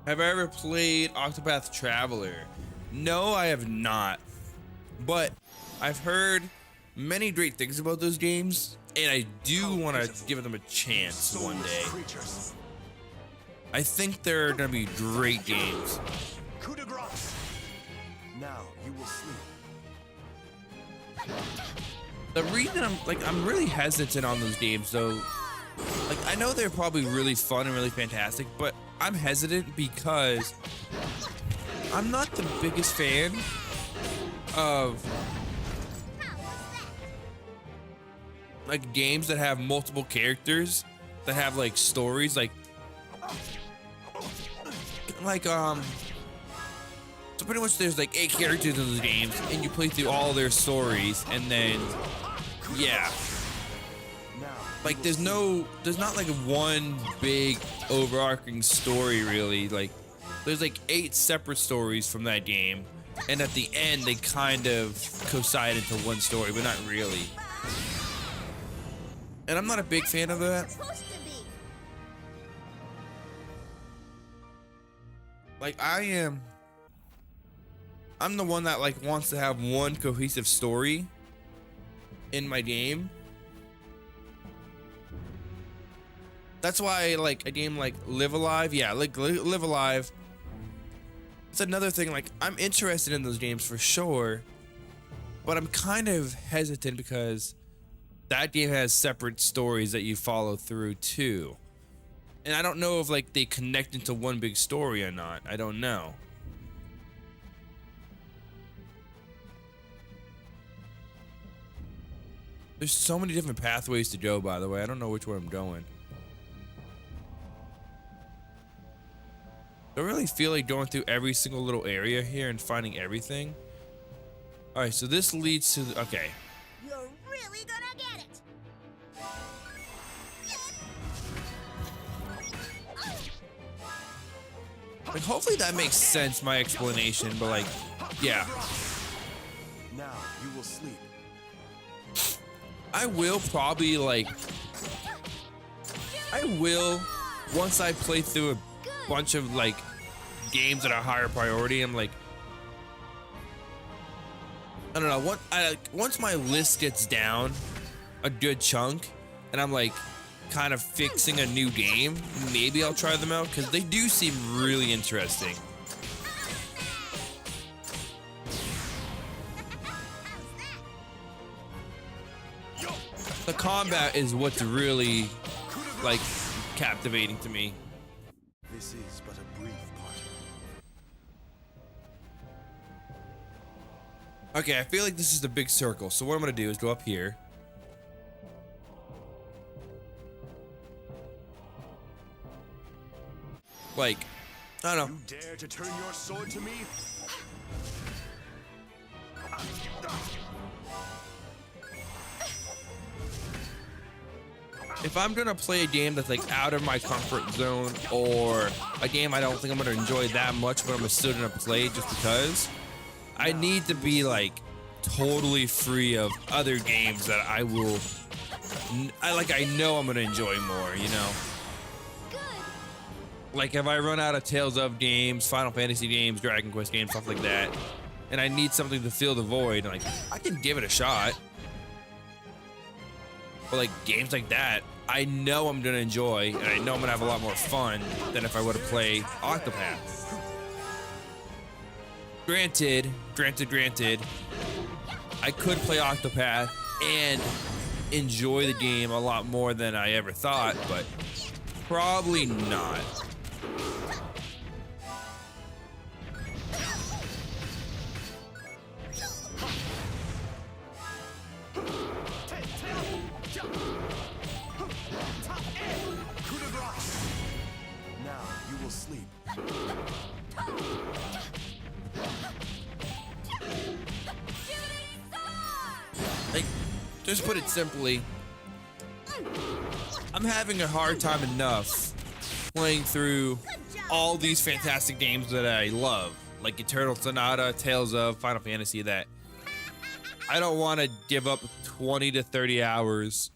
Have I ever played Octopath Traveler? No, I have not. But I've heard many great things about those games, and I do want to give them a chance one day. I think they're gonna be great games. Coup de grace. Now you will sleep. The reason I'm really hesitant on those games though, like I know they're probably really fun and really fantastic, but I'm hesitant because I'm not the biggest fan of like games that have multiple characters that have like stories like so pretty much there's like 8 characters in those games and you play through all their stories and then yeah, like there's not like one big overarching story really. Like there's like 8 separate stories from that game and at the end they kind of coincide into one story but not really. And I'm not a big fan of that. Like I'm the one that like wants to have one cohesive story in my game. That's why like a game like Live Alive, yeah, like Live Alive. It's another thing, like I'm interested in those games for sure, but I'm kind of hesitant because that game has separate stories that you follow through too. And I don't know if like they connect into one big story or not. I don't know. There's so many different pathways to go, by the way. I don't know which way I'm going. I don't really feel like going through every single little area here and finding everything. All right, so this leads to okay. You're really gonna get it. Like, hopefully that makes sense, my explanation, but like, yeah. Now you will sleep. I will probably like, once I play through a bunch of like games that are higher priority, I'm like, I don't know, once my list gets down a good chunk and I'm like kind of fixing a new game, maybe I'll try them out because they do seem really interesting. The combat is what's really like captivating to me. This is but a brief party. Okay, I feel like this is the big circle. So what I'm gonna do is go up here. Like, I don't know. You dare to turn your sword to me? If I'm gonna play a game that's like out of my comfort zone or a game I don't think I'm gonna enjoy that much, but I'm still gonna play just because, I need to be like totally free of other games that I know I'm gonna enjoy more, you know? Like if I run out of Tales of games, Final Fantasy games, Dragon Quest games, stuff like that, and I need something to fill the void, like, I can give it a shot. But like games like that, I know I'm gonna enjoy, and I know I'm gonna have a lot more fun than if I were to play Octopath. Granted, I could play Octopath and enjoy the game a lot more than I ever thought, but probably not. Now you will sleep. Like, just put it simply, I'm having a hard time enough playing through all these fantastic games that I love, like Eternal Sonata, Tales of, Final Fantasy, that I don't want to give up 20 to 30 hours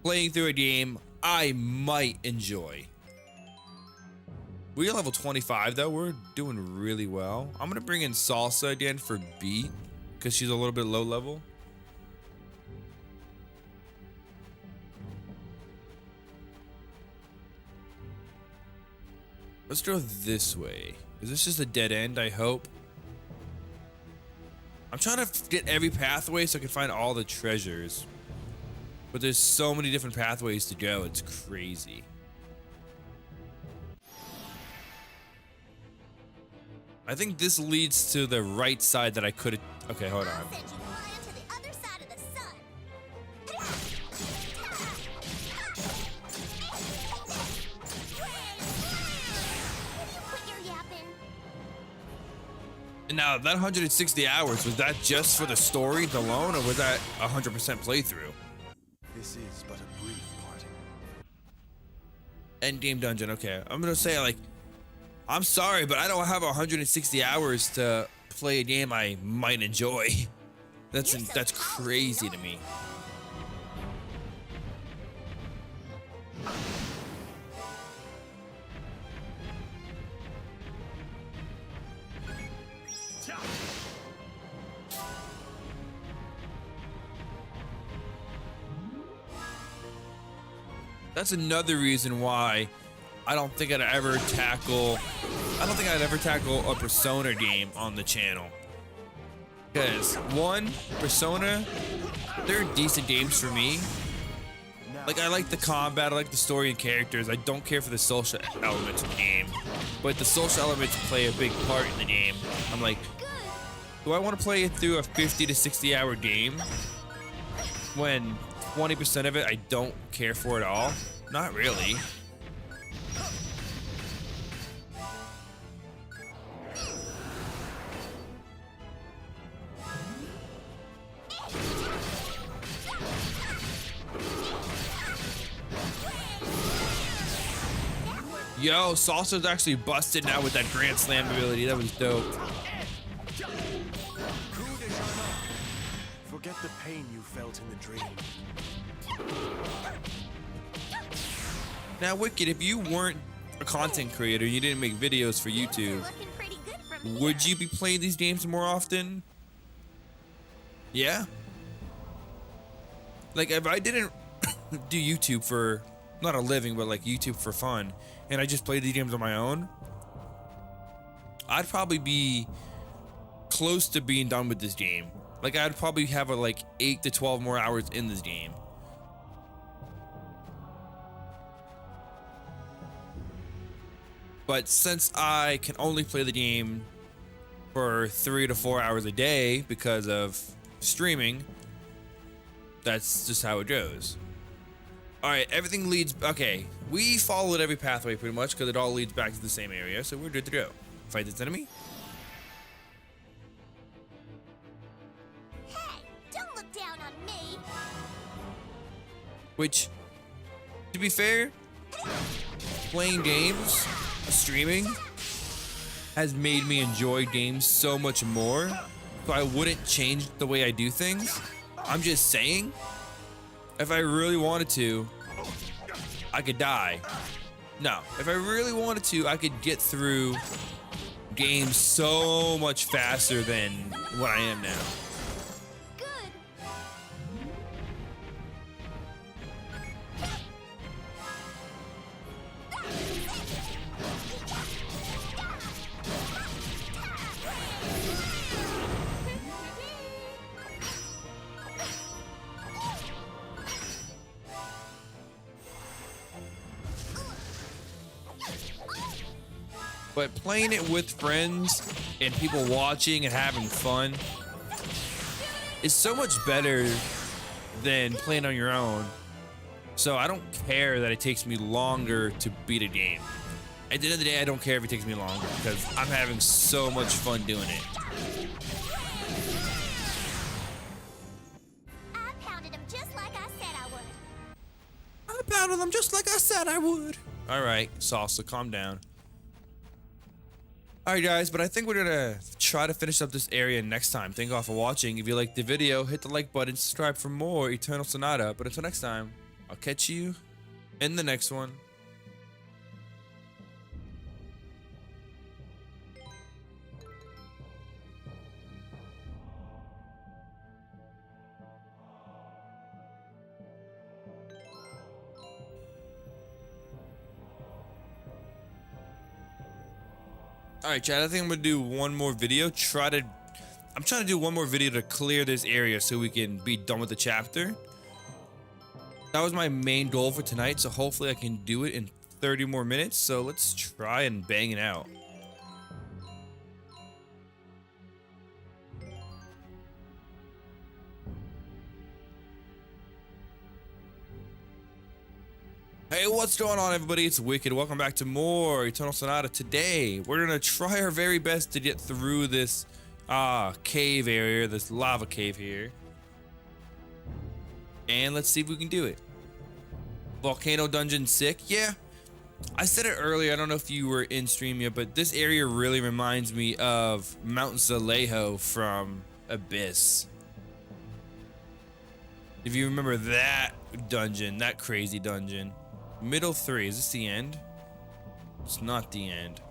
playing through a game I might enjoy. We're level 25 though, we're doing really well. I'm gonna bring in Salsa again for beat, because she's a little bit low level. Let's go this way. Is this just a dead end, I hope? I'm trying to get every pathway so I can find all the treasures. But there's so many different pathways to go, it's crazy. I think this leads to the right side that I could have. Okay, hold on. I'll send you flying to the other side of the sun. Will you quit your yapping? And now that 160 hours, was that just for the story alone, or was that 100% playthrough? This is but a brief party. End game dungeon. Okay, I'm gonna say, like, I'm sorry, but I don't have 160 hours to play a game I might enjoy. That's crazy to me. That's another reason why I don't think I'd ever tackle a Persona game on the channel. Because one, Persona, they're decent games for me. Like, I like the combat, I like the story and characters. I don't care for the social elements of the game. But the social elements play a big part in the game. I'm like, do I want to play it through a 50 to 60 hour game when 20% of it I don't care for at all? Not really. Yo, Salsa's actually busted now with that Grand Slam ability. That was dope. Forget the pain you felt in the dream. Now, Wicked, if you weren't a content creator, you didn't make videos for YouTube, Looking pretty good from here. would you be playing these games more often? Yeah? Like, if I didn't do YouTube for, not a living, but like YouTube for fun, and I just played these games on my own, I'd probably be close to being done with this game. Like, I'd probably have like 8 to 12 more hours in this game. But since I can only play the game for 3 to 4 hours a day because of streaming, that's just how it goes. All right, everything leads, okay, we followed every pathway pretty much because it all leads back to the same area, so we're good to go. Fight this enemy. Hey, don't look down on me. Which, to be fair, playing games, streaming, has made me enjoy games so much more, so I wouldn't change the way I do things. I'm just saying, if I really wanted to, I could die. No, if I really wanted to, I could get through game so much faster than what I am now. Good. But playing it with friends and people watching and having fun is so much better than playing on your own. So I don't care that it takes me longer to beat a game. At the end of the day, I don't care if it takes me longer because I'm having so much fun doing it. I pounded him just like I said I would. I pounded them just like I said I would. All right, Salsa, calm down. All right, guys, but I think we're gonna try to finish up this area next time. Thank you all for watching. If you liked the video, hit the like button, subscribe for more Eternal Sonata. But until next time, I'll catch you in the next one. All right, Chad, I think I'm gonna do one more video. I'm trying to do one more video to clear this area so we can be done with the chapter. That was my main goal for tonight, so hopefully I can do it in 30 more minutes. So let's try and bang it out. Hey, what's going on, everybody? It's Wicked. Welcome back to more Eternal Sonata. Today, we're gonna try our very best to get through this cave area, this lava cave here. And let's see if we can do it. Volcano Dungeon sick? Yeah. I said it earlier, I don't know if you were in stream yet, but this area really reminds me of Mount Zalejo from Abyss. If you remember that dungeon, that crazy dungeon. Middle 3, is this the end? It's not the end.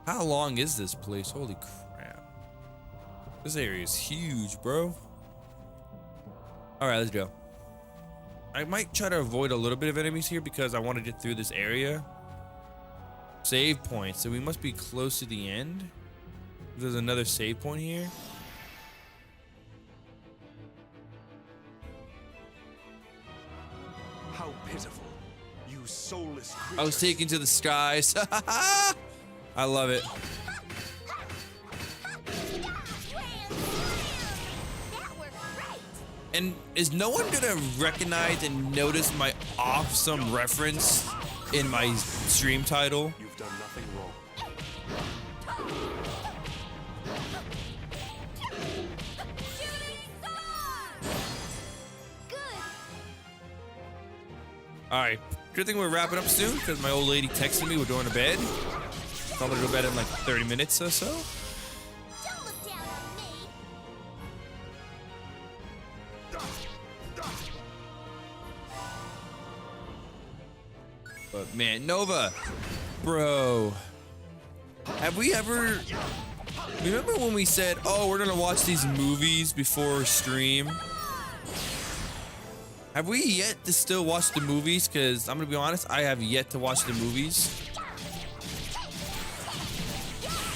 How long is this place? Holy crap. This area is huge, bro. Alright, let's go. I might try to avoid a little bit of enemies here because I want to get through this area. Save point, so we must be close to the end. There's another save point here. How pitiful. You soulless creatures. I was taken to the skies. I love it. That worked great. And is no one gonna recognize and notice my awesome reference in my stream title? You've done nothing wrong. Shooting star. Good. All right, good thing we're wrapping up soon because my old lady texted me we're going to bed. I'm gonna go to bed in like 30 minutes or so. Don't look down on me. But man, Nova, bro, have we ever? Remember when we said, "Oh, we're gonna watch these movies before stream"? Have we yet to still watch the movies? Because I'm gonna be honest, I have yet to watch the movies.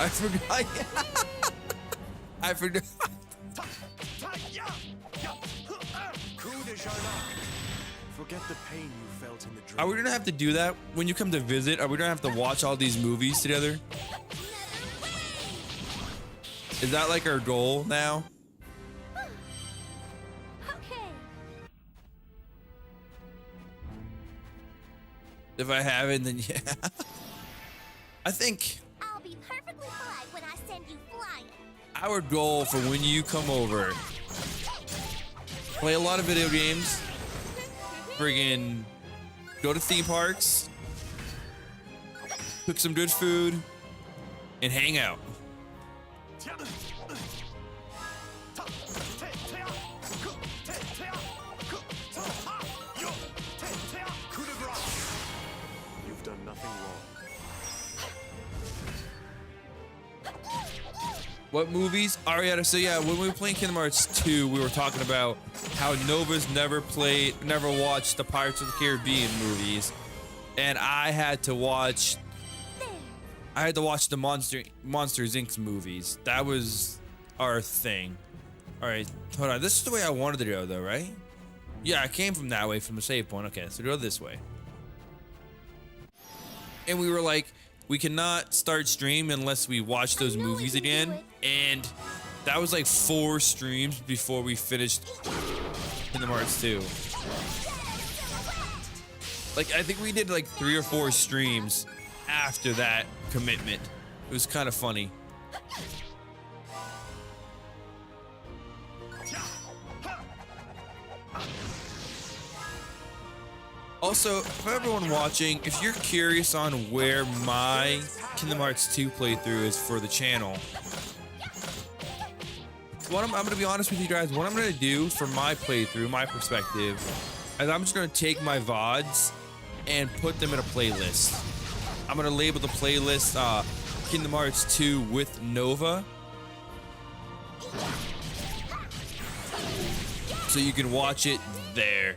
I forgot. I forgot. Forget the pain you felt in the dream. Are we gonna have to do that when you come to visit? Are we gonna have to watch all these movies together? Is that like our goal now? Okay. If I haven't, then yeah. I think I'll be perfectly fine when I send you flying. our goal for when you come over, play a lot of video games, friggin' go to theme parks, cook some good food, and hang out. You've done nothing wrong. What movies? Ariana, so yeah, when we were playing Kingdom Hearts 2, we were talking about how Nova's never watched the Pirates of the Caribbean movies. And I had to watch the Monsters Inc. movies. That was our thing. All right, hold on. This is the way I wanted to go, though, right? Yeah, I came from that way, from the save point. Okay, so go this way. And we were like, we cannot start stream unless we watch those movies again. And that was like 4 streams before we finished Kingdom Hearts 2. Like, I think we did like 3 or 4 streams after that commitment. It was kind of funny. Also, for everyone watching, if you're curious on where my Kingdom Hearts 2 playthrough is for the channel, I'm going to be honest with you guys, what I'm going to do for my playthrough, my perspective, is I'm just going to take my VODs and put them in a playlist. I'm going to label the playlist Kingdom Hearts 2 with Nova. So you can watch it there.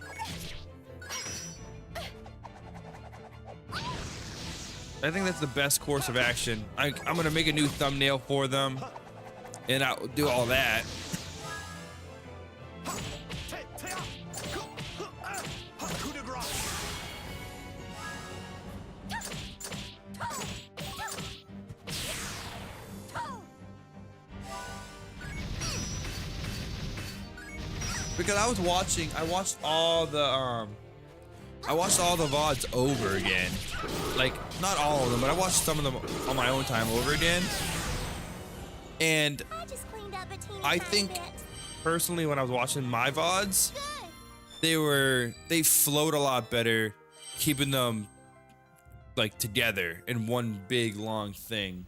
I think that's the best course of action. I'm gonna make a new thumbnail for them, and I'll do all that. Because I watched all the VODs over again. Like, not all of them, but I watched some of them on my own time over again. And I think, personally, when I was watching my VODs, they flowed a lot better, keeping them, like, together in one big, long thing.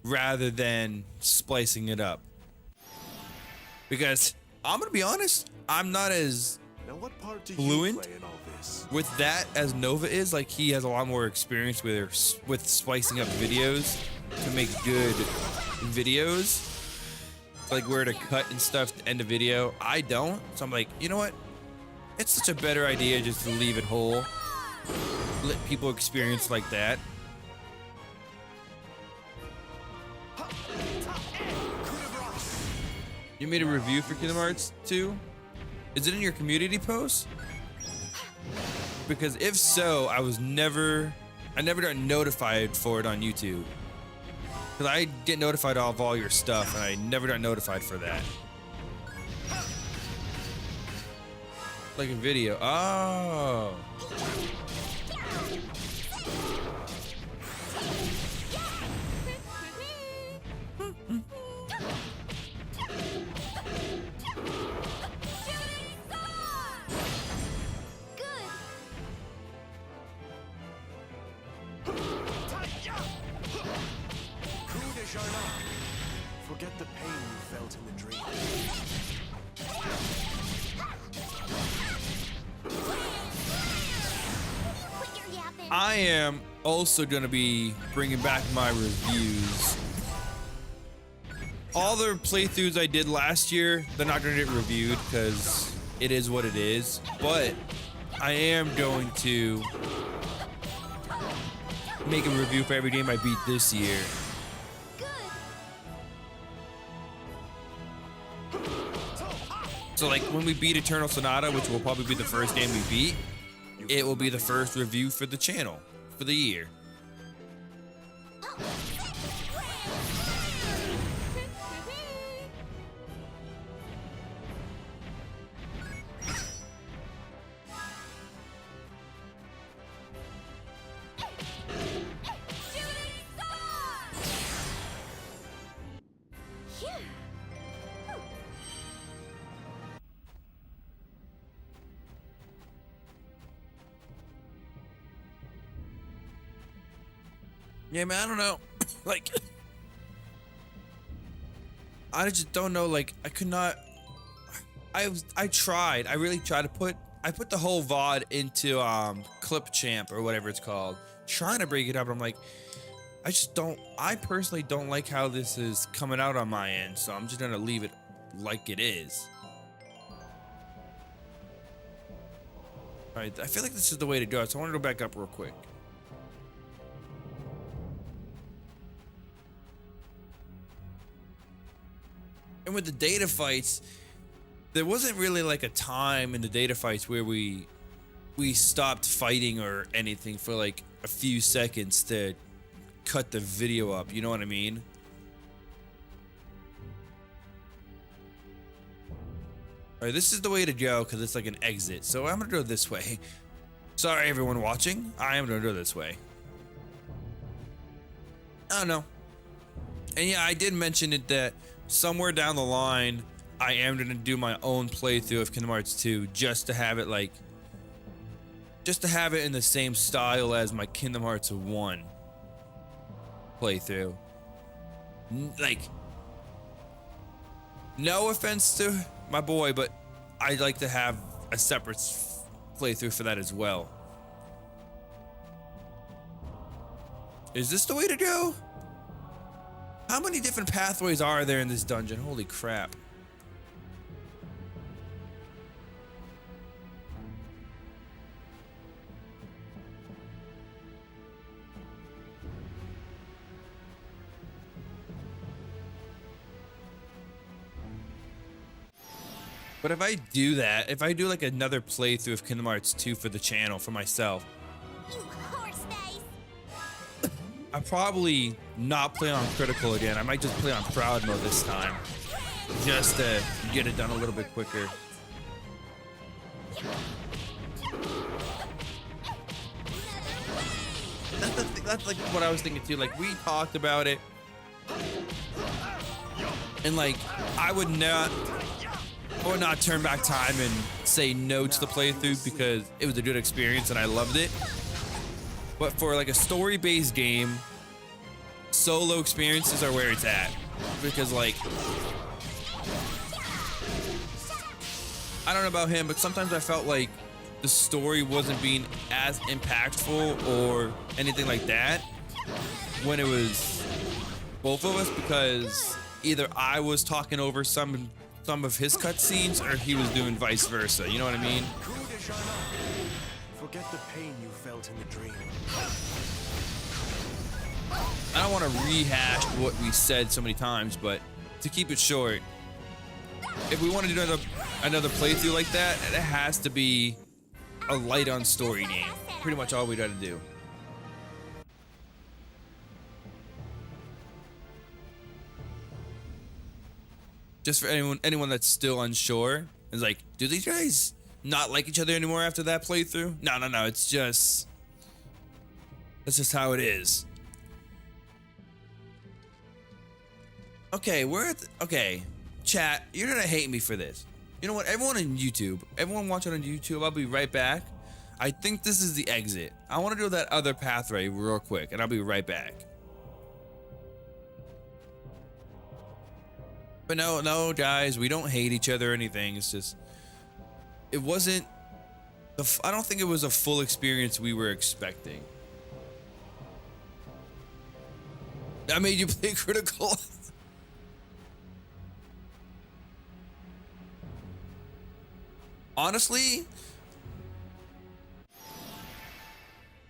Rather than splicing it up. Because, I'm gonna be honest, I'm not as fluent with that as Nova is. Like, he has a lot more experience with splicing up videos to make good videos, like where to cut and stuff to end a video. I don't, so I'm like, you know what, it's such a better idea just to leave it whole, let people experience like that. You made a review for Kingdom Hearts 2? Is it in your community post? Because if so, I never got notified for it on YouTube. Because I get notified of all your stuff, and I never got notified for that. Like a video. Oh. Forget the pain you felt in the dream. I am also going to be bringing back my reviews. All the playthroughs I did last year, they're not going to get reviewed because it is what it is. But I am going to make a review for every game I beat this year. So like when we beat Eternal Sonata, which will probably be the first game we beat, it will be the first review for the channel for the year. Yeah, man, I don't know. Like, I just don't know. Like, I could not. I tried. I really tried to put. I put the whole VOD into Clip Champ or whatever it's called, trying to break it up. I'm like, I personally don't like how this is coming out on my end, so I'm just gonna leave it like it is. All right, I feel like this is the way to go, so I want to go back up real quick. And with the data fights, there wasn't really like a time in the data fights where we stopped fighting or anything for like a few seconds to cut the video up, you know what I mean? All right, this is the way to go because it's like an exit. So I'm gonna go this way. Sorry, everyone watching. I am gonna go this way. I don't know. And yeah, I did mention it that somewhere down the line, I am gonna do my own playthrough of Kingdom Hearts 2 just to have it in the same style as my Kingdom Hearts 1 playthrough. Like, no offense to my boy, but I'd like to have a separate playthrough for that as well. Is this the way to go? How many different pathways are there in this dungeon? Holy crap. But if I do that, if I do like another playthrough of Kingdom Hearts 2 for the channel, for myself, You horse face! I'll probably not play on critical again. I might just play on proud mode this time, just to get it done a little bit quicker. That's like what I was thinking too. Like, we talked about it, and like I would not turn back time and say no to the playthrough because it was a good experience and I loved it. But for like a story-based game, solo experiences are where it's at. Because like, I don't know about him, but sometimes I felt like the story wasn't being as impactful or anything like that when it was both of us, because either I was talking over some of his cutscenes or he was doing vice versa. You know what I mean? Forget the pain you felt in the dream. I don't want to rehash what we said so many times, but to keep it short, if we want to do another playthrough like that, it has to be a light on story game. Pretty much all we got to do. Just for anyone that's still unsure, is like, do these guys not like each other anymore after that playthrough? No. It's just, that's just how it is. Okay, okay, chat, you're gonna hate me for this. You know what? Everyone watching on YouTube, I'll be right back. I think this is the exit. I want to do that other pathway real quick, and I'll be right back. But no, guys, we don't hate each other or anything. It's just, it wasn't, I don't think it was a full experience we were expecting. I made you play critical. Honestly,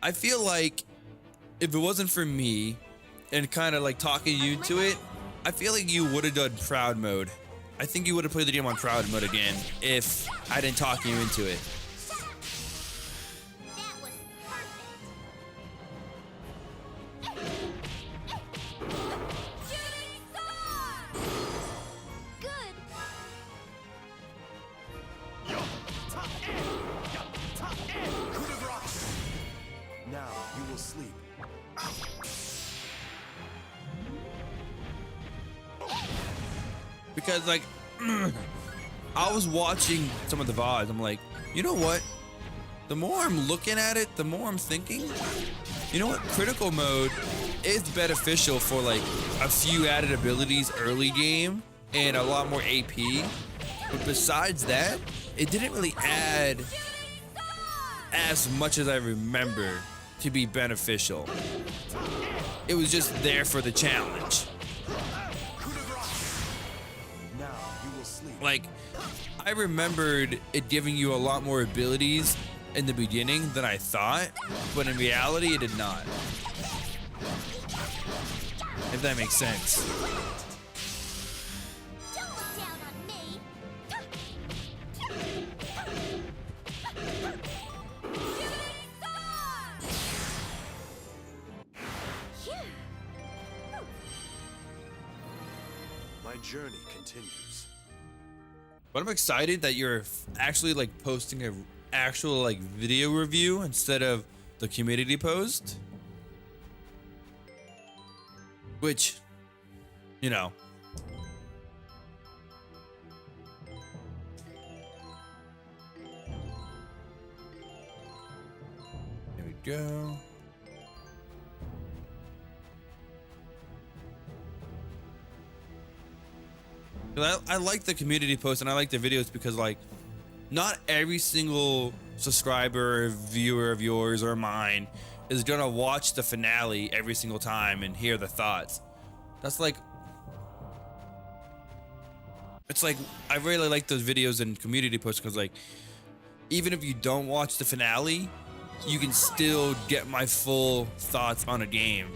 I feel like if it wasn't for me and kind of like talking you into it, I feel like you would have done proud mode. I think you would have played the game on proud mode again if I didn't talk you into it. That was perfect! Shooting star! Good! Now you will sleep. Because like, I was watching some of the VODs. I'm like, you know what? The more I'm looking at it, the more I'm thinking, you know what? Critical mode is beneficial for like a few added abilities early game and a lot more AP. But besides that, it didn't really add as much as I remember to be beneficial. It was just there for the challenge. Now you will sleep. Like, I remembered it giving you a lot more abilities in the beginning than I thought, but in reality, it did not. If that makes sense. Don't look down on me. My journey continues. But I'm excited that you're actually like posting a actual like video review instead of the community post. Which, you know. There we go. I like the community posts and I like the videos because like not every single subscriber or viewer of yours or mine is gonna watch the finale every single time and hear the thoughts. That's like, it's like I really like those videos and community posts because like even if you don't watch the finale, you can still get my full thoughts on a game.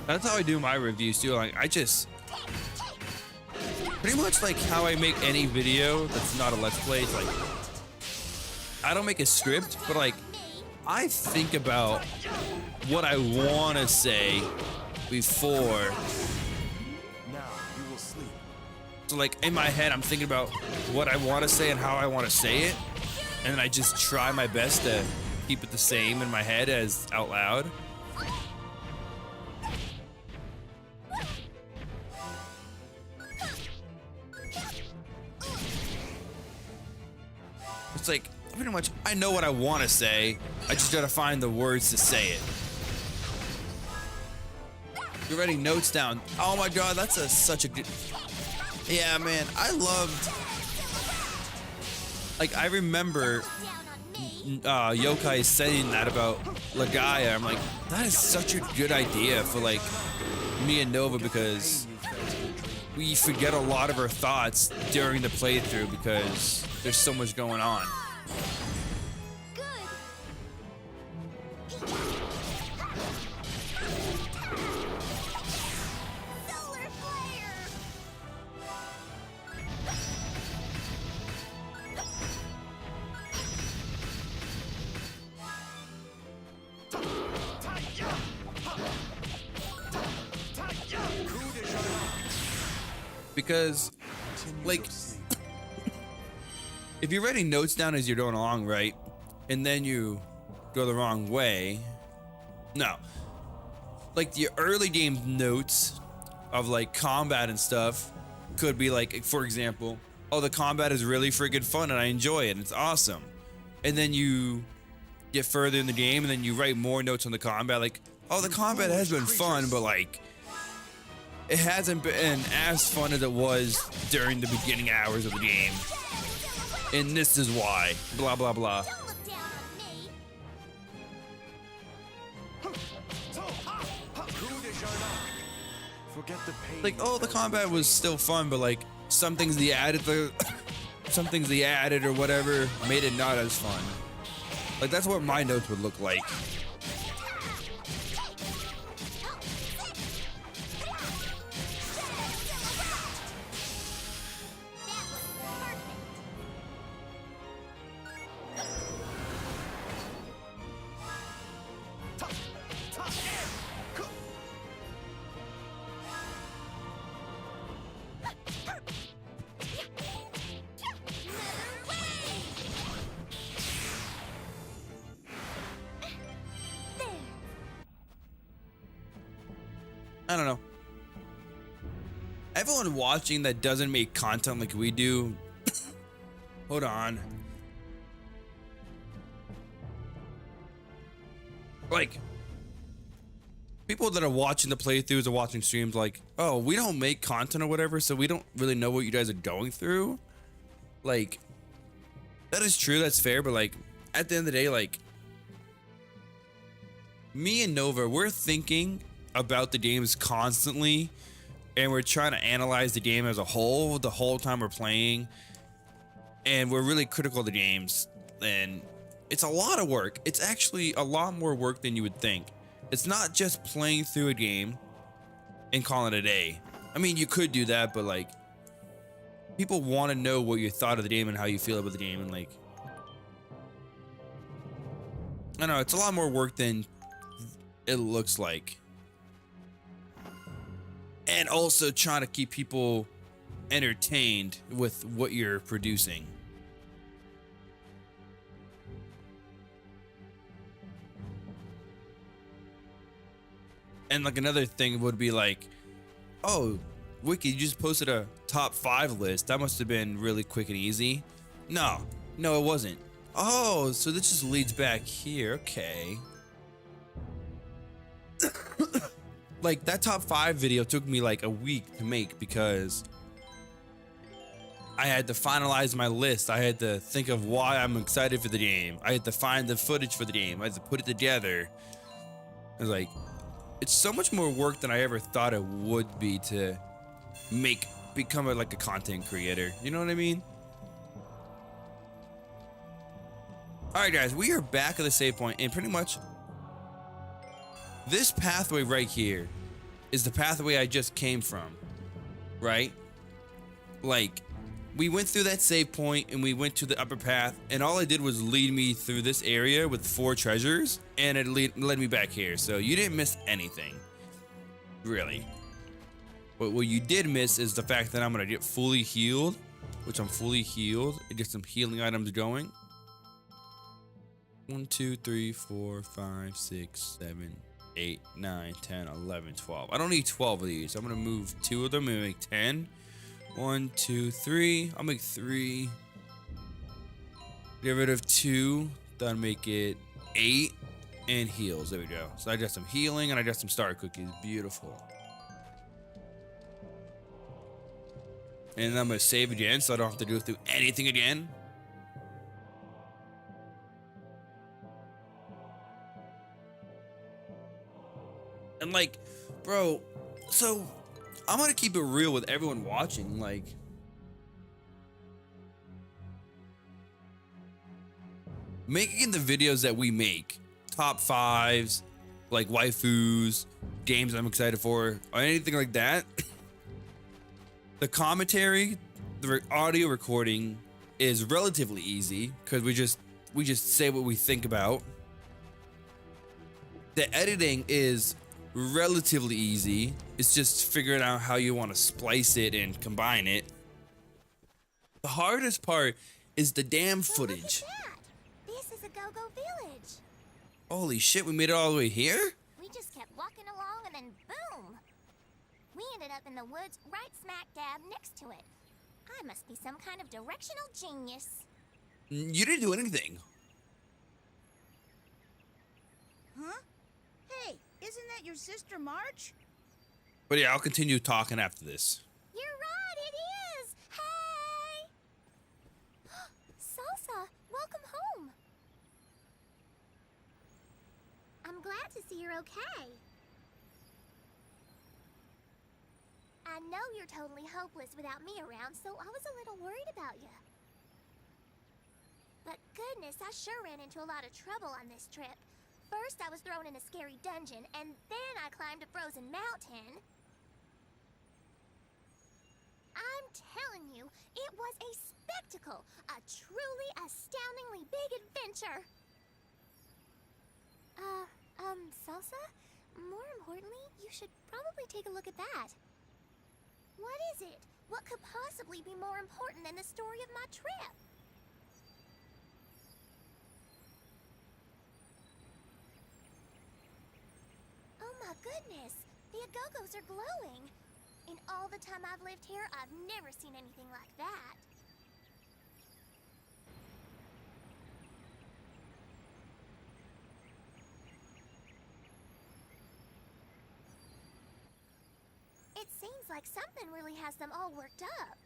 That's how I do my reviews too. Like I just pretty much like how I make any video that's not a let's play. It's like I don't make a script, but like I think about what I want to say before. Now you will sleep. So like in my head, I'm thinking about what I want to say and how I want to say it, and then I just try my best to keep it the same in my head as out loud. It's like pretty much I know what I want to say. I just gotta find the words to say it. You're writing notes down. Oh my god, that's such a good. Yeah, man, I loved. Like I remember Yokai saying that about Lagaya. I'm like, that is such a good idea for like me and Nova because we forget a lot of our thoughts during the playthrough because there's so much going on. Solar flare. Because like if you're writing notes down as you're going along, right, and then you go the wrong way, no, like the early game notes of like combat and stuff could be like, for example, oh, the combat is really freaking fun and I enjoy it and it's awesome, and then you get further in the game and then you write more notes on the combat, like, oh, the combat has been fun, but like it hasn't been as fun as it was during the beginning hours of the game. And this is why. Blah, blah, blah. Don't look down on me. Forget the pain. Like, oh, the combat was still fun, but like some things they added or whatever made it not as fun. Like that's what my notes would look like. I don't know. Everyone watching that doesn't make content like we do. Hold on. Like, people that are watching the playthroughs or watching streams like, oh, we don't make content or whatever, so we don't really know what you guys are going through. Like, that is true, that's fair, but like, at the end of the day, like, me and Nova, we're thinking about the games constantly, and we're trying to analyze the game as a whole the whole time we're playing, and we're really critical of the games, and it's a lot of work. It's actually a lot more work than you would think. It's not just playing through a game and calling it a day. I mean, you could do that, but like, people want to know what you thought of the game and how you feel about the game, and like, I don't know, it's a lot more work than it looks like. And also trying to keep people entertained with what you're producing. And like another thing would be like, oh, Wiki, you just posted a top 5 list. That must have been really quick and easy. No, it wasn't. Oh, so this just leads back here. Okay. Like that top 5 video took me like a week to make because I had to finalize my list. I had to think of why I'm excited for the game. I had to find the footage for the game. I had to put it together. I was like, it's so much more work than I ever thought it would be to become like a content creator. You know what I mean? All right, guys, we are back at the save point, and pretty much this pathway right here is the pathway I just came from, right? Like, we went through that save point and we went to the upper path, and all it did was lead me through this area with 4 treasures, and it led me back here. So you didn't miss anything, really. But what you did miss is the fact that I'm gonna get fully healed, which I'm fully healed, and get some healing items going. 1, 2, 3, 4, 5, 6, 7, 8, 9, 10, 11, 12. I don't need 12 of these. I'm gonna move 2 of them and make 10. 1, 2, 3. I'll make 3. Get rid of 2. That'll make it 8. And heals. There we go. So I got some healing and I got some star cookies. Beautiful. And I'm gonna save again so I don't have to go through anything again. And like, bro, so I'm gonna keep it real with everyone watching. Like, making the videos that we make, top 5s, like waifus, games I'm excited for, or anything like that, the commentary, the audio recording is relatively easy because we just say what we think about. The editing is relatively easy. It's just figuring out how you want to splice it and combine it. The hardest part is the damn footage. Look at that. This is a go-go village. Holy shit, we made it all the way here? We just kept walking along and then boom! We ended up in the woods right smack dab next to it. I must be some kind of directional genius. You didn't do anything. Huh? Hey, isn't that your sister March? But yeah, I'll continue talking after this. You're right, it is! Hey! Salsa, welcome home. I'm glad to see you're okay. I know you're totally hopeless without me around, so I was a little worried about you. But goodness, I sure ran into a lot of trouble on this trip. First, I was thrown in a scary dungeon, and then I climbed a frozen mountain. I'm telling you, it was a spectacle, a truly astoundingly big adventure. Salsa? More importantly, you should probably take a look at that. What is it? What could possibly be more important than the story of my trip? Oh my goodness! The Agogos are glowing! In all the time I've lived here, I've never seen anything like that. Seems like something really has them all worked up.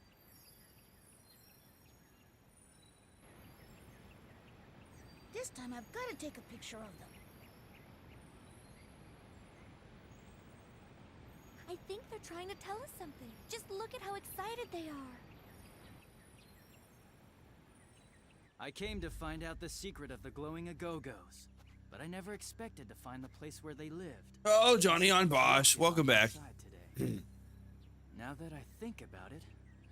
This time I've got to take a picture of them. I think they're trying to tell us something. Just look at how excited they are. I came to find out the secret of the glowing Agogos, but I never expected to find the place where they lived. Oh, Johnny on Bosch. Welcome back. Today. Now that I think about it,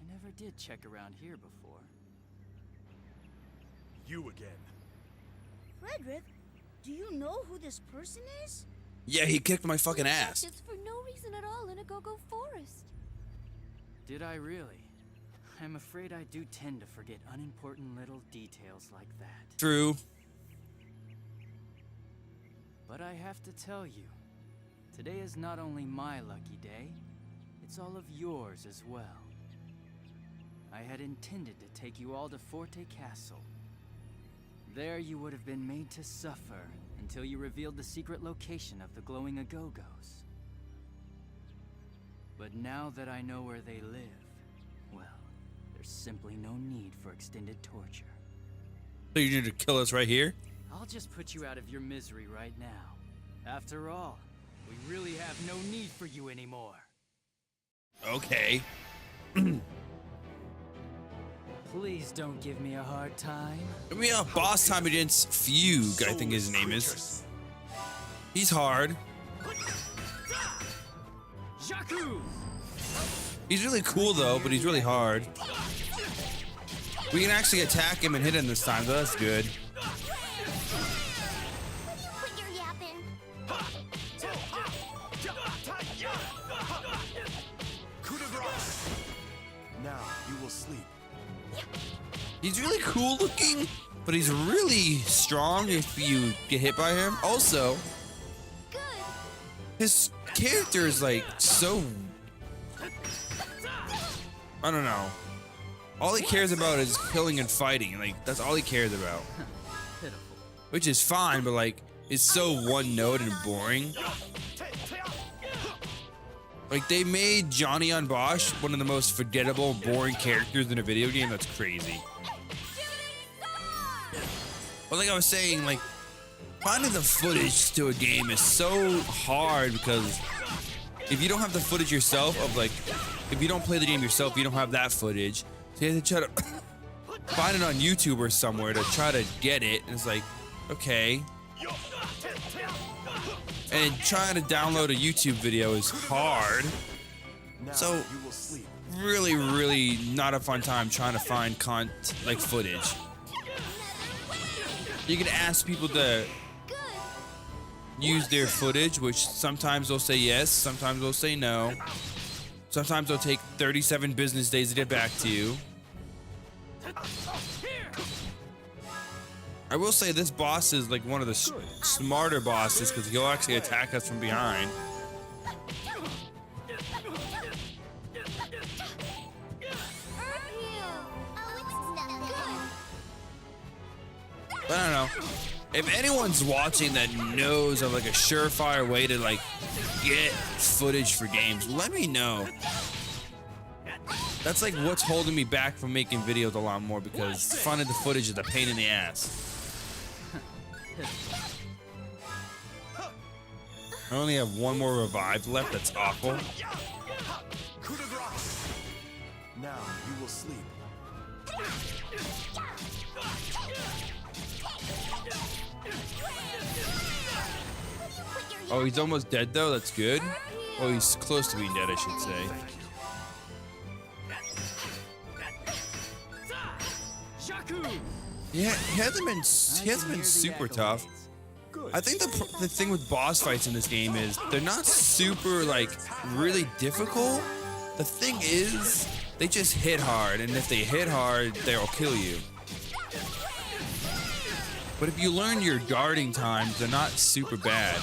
I never did check around here before. You again. Frederick, do you know who this person is? Yeah, he kicked my fucking ass. It's for no reason at all in a go-go forest. Did I really? I'm afraid I do tend to forget unimportant little details like that. True. But I have to tell you, today is not only my lucky day, it's all of yours as well. I had intended to take you all to Forte Castle. There you would have been made to suffer until you revealed the secret location of the glowing Agogos. But now that I know where they live, well, there's simply no need for extended torture. So you need to kill us right here? I'll just put you out of your misery right now. After all, we really have no need for you anymore. Okay. Please don't give me a hard time. I mean, boss time against Fugue, I think his name is. He's hard. Jakku! He's really cool though, but he's really hard. We can actually attack him and hit him this time, so that's good. Quit your yapping. Coup de grace. Now you will sleep. He's really cool looking, but he's really strong if you get hit by him. Also, Good. his character is like so, I don't know. All he cares about is killing and fighting. Like, that's all he cares about. Pitiful. Which is fine, but like, it's so one note and boring. Like, they made Johnny on Bosch one of the most forgettable, boring characters in a video game. That's crazy. But like I was saying, like, finding the footage to a game is so hard because if you don't have the footage yourself of like, if you don't play the game yourself, you don't have that footage. So you have to try to find it on YouTube or somewhere to try to get it. And it's like, okay. And trying to download a YouTube video is hard. So You will sleep. really, really not a fun time trying to find like footage. You can ask people to use their footage, which sometimes they'll say yes, sometimes they'll say no. Sometimes they'll take 37 business days to get back to you. I will say this boss is like one of the smarter bosses because he'll actually attack us from behind. But I don't know. If anyone's watching that knows of like a surefire way to like get footage for games, let me know. That's like what's holding me back from making videos a lot more because finding the footage is a pain in the ass. I only have one more revive left. That's awful. Coup de grace. Now you will sleep. Oh, he's almost dead though. That's good. Oh, he's close to being dead, I should say. Yeah, he hasn't been super tough. I think the thing with boss fights in this game is they're not super like really difficult. The thing is, they just hit hard, and if they hit hard, they'll kill you. But if you learn your guarding times, they're not super bad.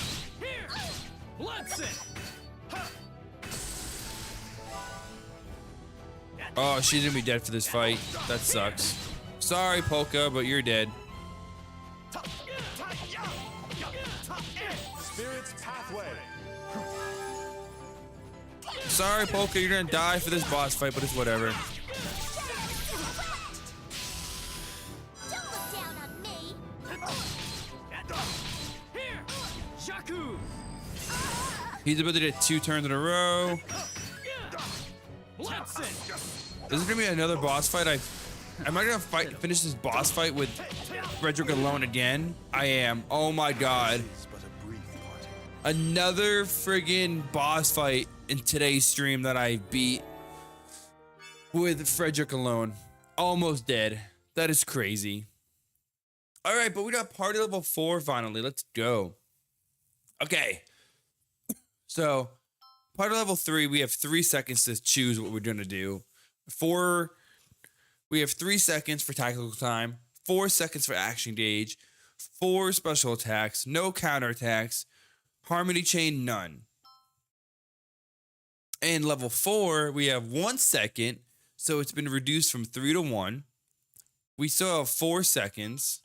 Oh, she's gonna be dead for this fight. That sucks. Sorry, Polka, but you're dead. Spirit's pathway. Sorry, Polka, you're gonna die for this boss fight, but it's whatever. Don't look down on me. Here! Shaku! He's about to get 2 turns in a row. Blitzen! This is gonna be another boss fight. Am I gonna finish this boss fight with Frederick alone again? I am. Oh my god. Another friggin' boss fight in today's stream that I beat with Frederick alone. Almost dead. That is crazy. Alright, but we got party level 4 finally. Let's go. Okay. So, party level 3, we have 3 seconds to choose what we're gonna do. We have 3 seconds for tactical time, 4 seconds for action gauge, 4 special attacks, no counterattacks, harmony chain, none. And level 4, we have 1 second, so it's been reduced from 3 to 1. We still have 4 seconds.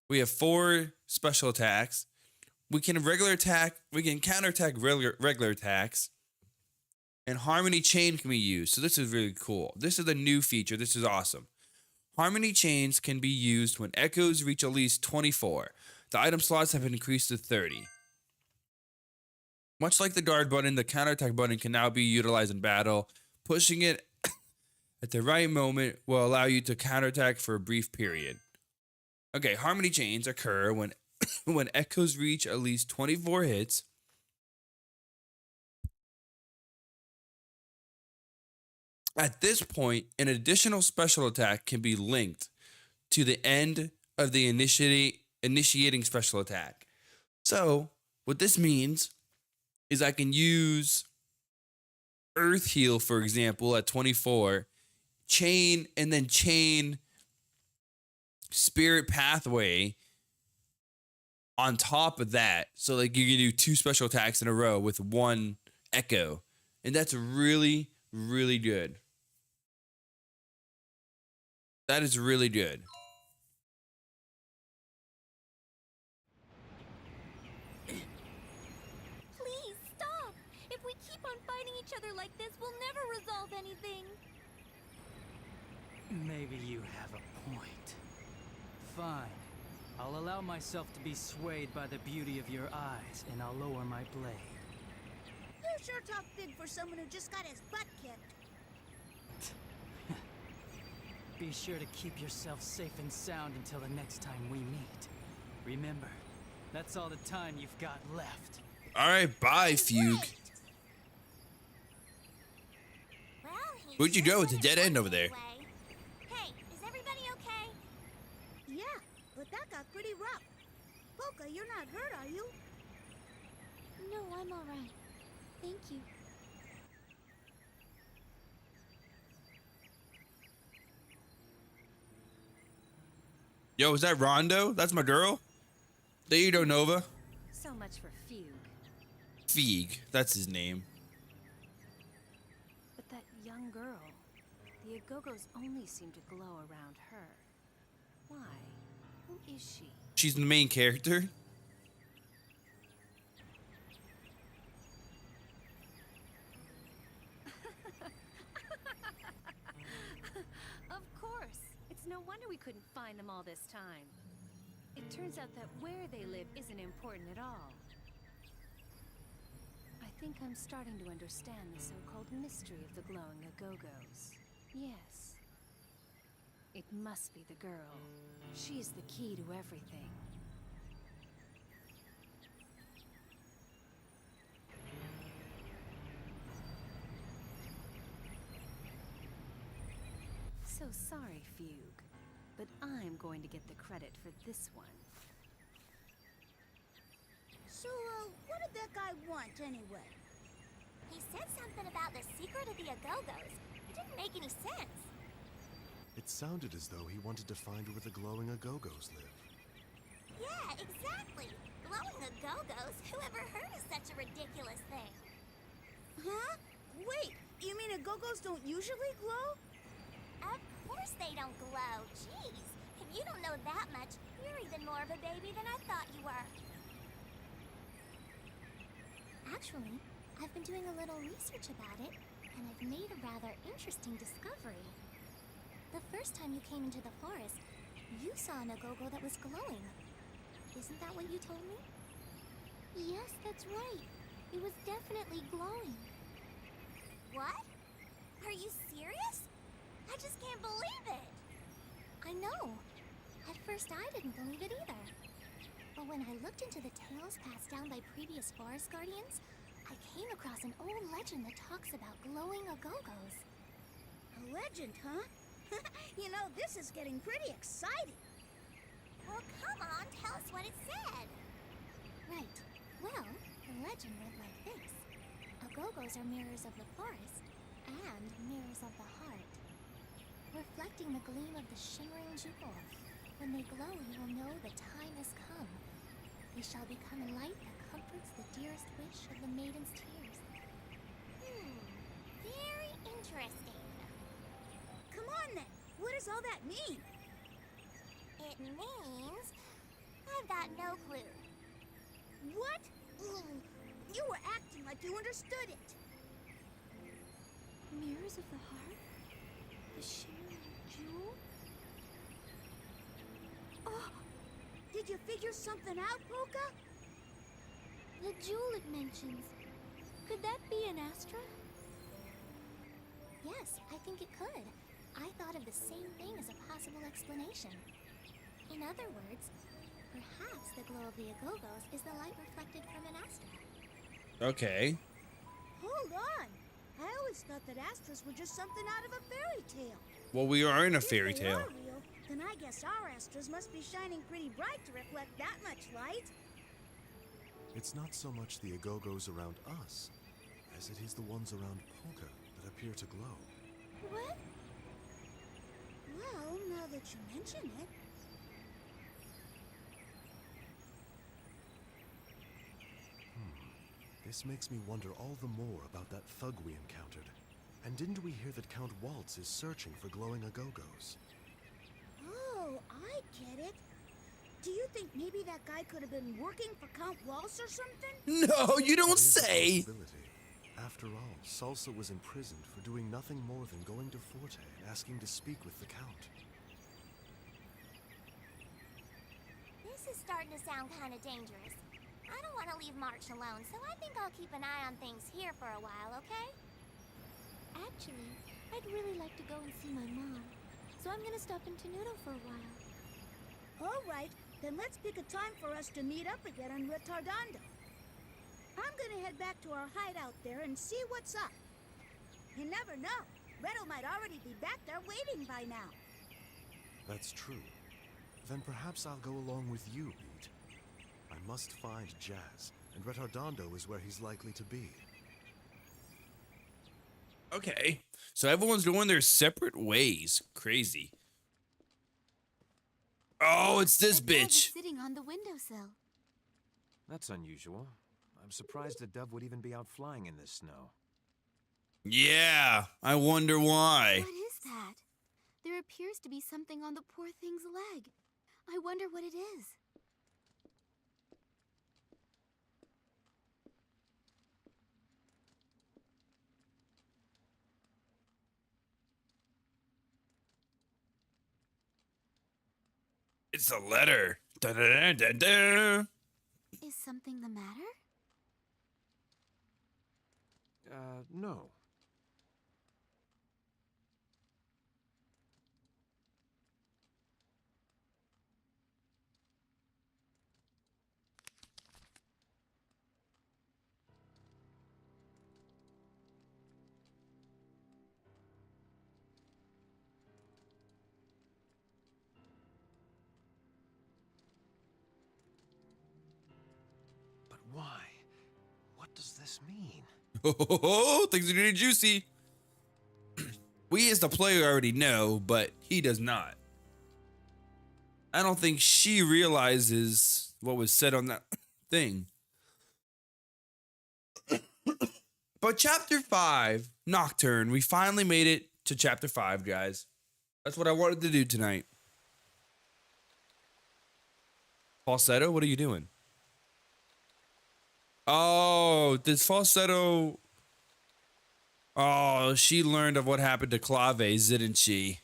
We have 4 special attacks. We can counterattack regular attacks. And harmony chain can be used. So this is really cool. This is a new feature. This is awesome. Harmony chains can be used when echoes reach at least 24. The item slots have been increased to 30. Much like the guard button, the counterattack button can now be utilized in battle. Pushing it at the right moment will allow you to counterattack for a brief period. Okay, harmony chains occur when when echoes reach at least 24 hits. At this point, an additional special attack can be linked to the end of the initiating special attack. So, what this means is I can use Earth Heal, for example, at 24, chain Spirit Pathway on top of that. So like you can do 2 special attacks in a row with 1 echo. And that's really, really good. That is really good. Please stop. If we keep on fighting each other like this, we'll never resolve anything. Maybe you have a point. Fine. I'll allow myself to be swayed by the beauty of your eyes, and I'll lower my blade. You sure talk big for someone who just got his butt kicked. Be sure to keep yourself safe and sound until the next time we meet. Remember, that's all the time you've got left. All right, bye, Fugue. Well, he Where'd you sure go? It's a put dead it end up over there. anyway. Hey, is everybody okay? Yeah, but that got pretty rough. Polka, you're not hurt, are you? No, I'm all right. Thank you. Yo, is that Rondo? That's my girl. There you go, Nova. So much for Fugue. Feig, that's his name. But that young girl, the Agogos only seem to glow around her. Why? Who is she? She's the main character. Of course. It's no wonder we couldn't find them all this time. It turns out that where they live isn't important at all. I think I'm starting to understand the so-called mystery of the glowing Agogos. Yes. It must be the girl. She's the key to everything. So sorry, Fugue, but I'm going to get the credit for this one. So, what did that guy want anyway? He said something about the secret of the Agogos. It didn't make any sense. It sounded as though he wanted to find where the glowing Agogos live. Yeah, exactly. Glowing Agogos? Whoever heard of such a ridiculous thing? Huh? Wait, you mean Agogos don't usually glow? Of course they don't glow. Jeez, if you don't know that much, you're even more of a baby than I thought you were. Actually, I've been doing a little research about it, and I've made a rather interesting discovery. The first time you came into the forest, you saw an Agogo that was glowing. Isn't that what you told me? Yes, that's right. It was definitely glowing. What? Are you serious? I just can't believe it. I know. At first I didn't believe it either. But when I looked into the tales passed down by previous forest guardians, I came across an old legend that talks about glowing Agogos. A legend, huh? You know, this is getting pretty exciting. Well, come on, tell us what it said. Right. Well, the legend went like this. Agogos are mirrors of the forest and mirrors of the heart, reflecting the gleam of the shimmering jewel. When they glow, you will know the time has come. They shall become a light that comforts the dearest wish of the maiden's tears. Very interesting. Come on then. What does all that mean? It means I've got no clue. What? Ooh, you were acting like you understood it. Mirrors of the heart? The shimmering jewel? Oh, did you figure something out, Polka? The jewel it mentions. Could that be an Astra? Yes, I think it could. I thought of the same thing as a possible explanation. In other words, perhaps the glow of the Agogos is the light reflected from an Astra. Okay. Hold on. I always thought that Astras were just something out of a fairy tale. Well, we are in a If fairy they tale. are real, then I guess our Astras must be shining pretty bright to reflect that much light. It's not so much the Agogos around us, as it is the ones around Polka that appear to glow. What? Well, now that you mention it. This makes me wonder all the more about that thug we encountered. And didn't we hear that Count Waltz is searching for glowing Agogos? Oh, I get it. Do you think maybe that guy could have been working for Count Waltz or something? No, you don't That is a say. possibility. After all, Salsa was imprisoned for doing nothing more than going to Forte and asking to speak with the Count. This is starting to sound kind of dangerous. I don't want to leave March alone, so I think I'll keep an eye on things here for a while, okay? Actually, I'd really like to go and see my mom, so I'm gonna stop in Tenuto for a while. All right, then let's pick a time for us to meet up again in Retardando. I'm gonna head back to our hideout there and see what's up. You never know. Redo might already be back there waiting by now. That's true. Then perhaps I'll go along with you, Pete. I must find Jazz, and Retardando is where he's likely to be. Okay. So everyone's going their separate ways. Crazy. Oh, it's this bitch. Sitting on the windowsill. That's unusual. I'm surprised a dove would even be out flying in this snow. Yeah, I wonder why. What is that? There appears to be something on the poor thing's leg. I wonder what it is. It's a letter. Da-da-da-da-da. Is something the matter? No. But why? What does this mean? Oh, things are getting juicy. We as the player already know, but he does not. I don't think she realizes what was said on that thing. But chapter 5, Nocturne, we finally made it to chapter 5, guys. That's what I wanted to do tonight. Falsetto, what are you doing? Oh, this falsetto. Oh, she learned of what happened to Claves, didn't she?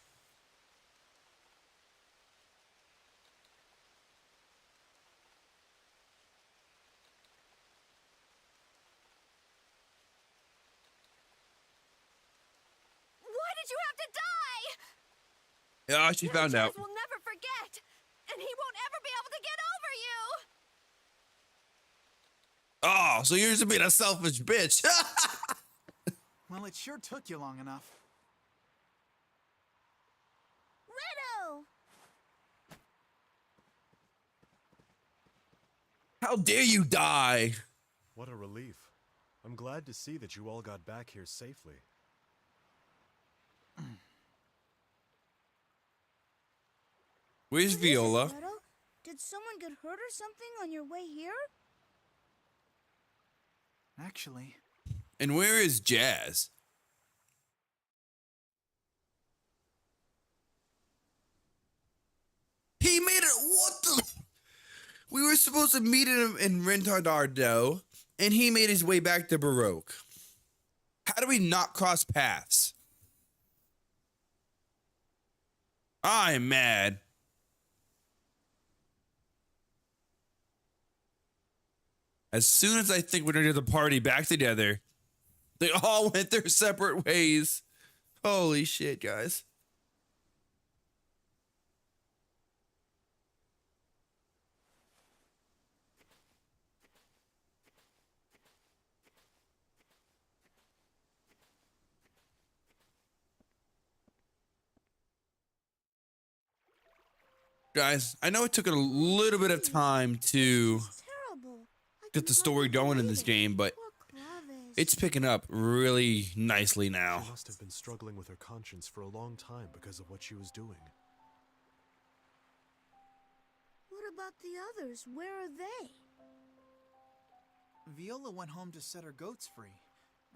Why did you have to die? Yeah, she Now found Jazz out. will never forget, and he won't ever be able to get over you. Oh, so you're just being a selfish bitch. Well, it sure took you long enough. Riddle! How dare you die? What a relief. I'm glad to see that you all got back here safely. Where's What is it, Viola? Gretel? Did someone get hurt or something on your way here? Actually, And where is Jazz? He made it. What the? We were supposed to meet him in Rentardardo, and he made his way back to Baroque. How do we not cross paths? I'm mad. As soon as I think we're gonna get the party back together, they all went their separate ways. Holy shit, guys. Guys, I know it took a little bit of time to It's terrible. I get can the story hardly going in believe this it. game, but Poor Claves. it's picking up really nicely now. She must have been struggling with her conscience for a long time because of what she was doing. What about the others? Where are they? Viola went home to set her goats free.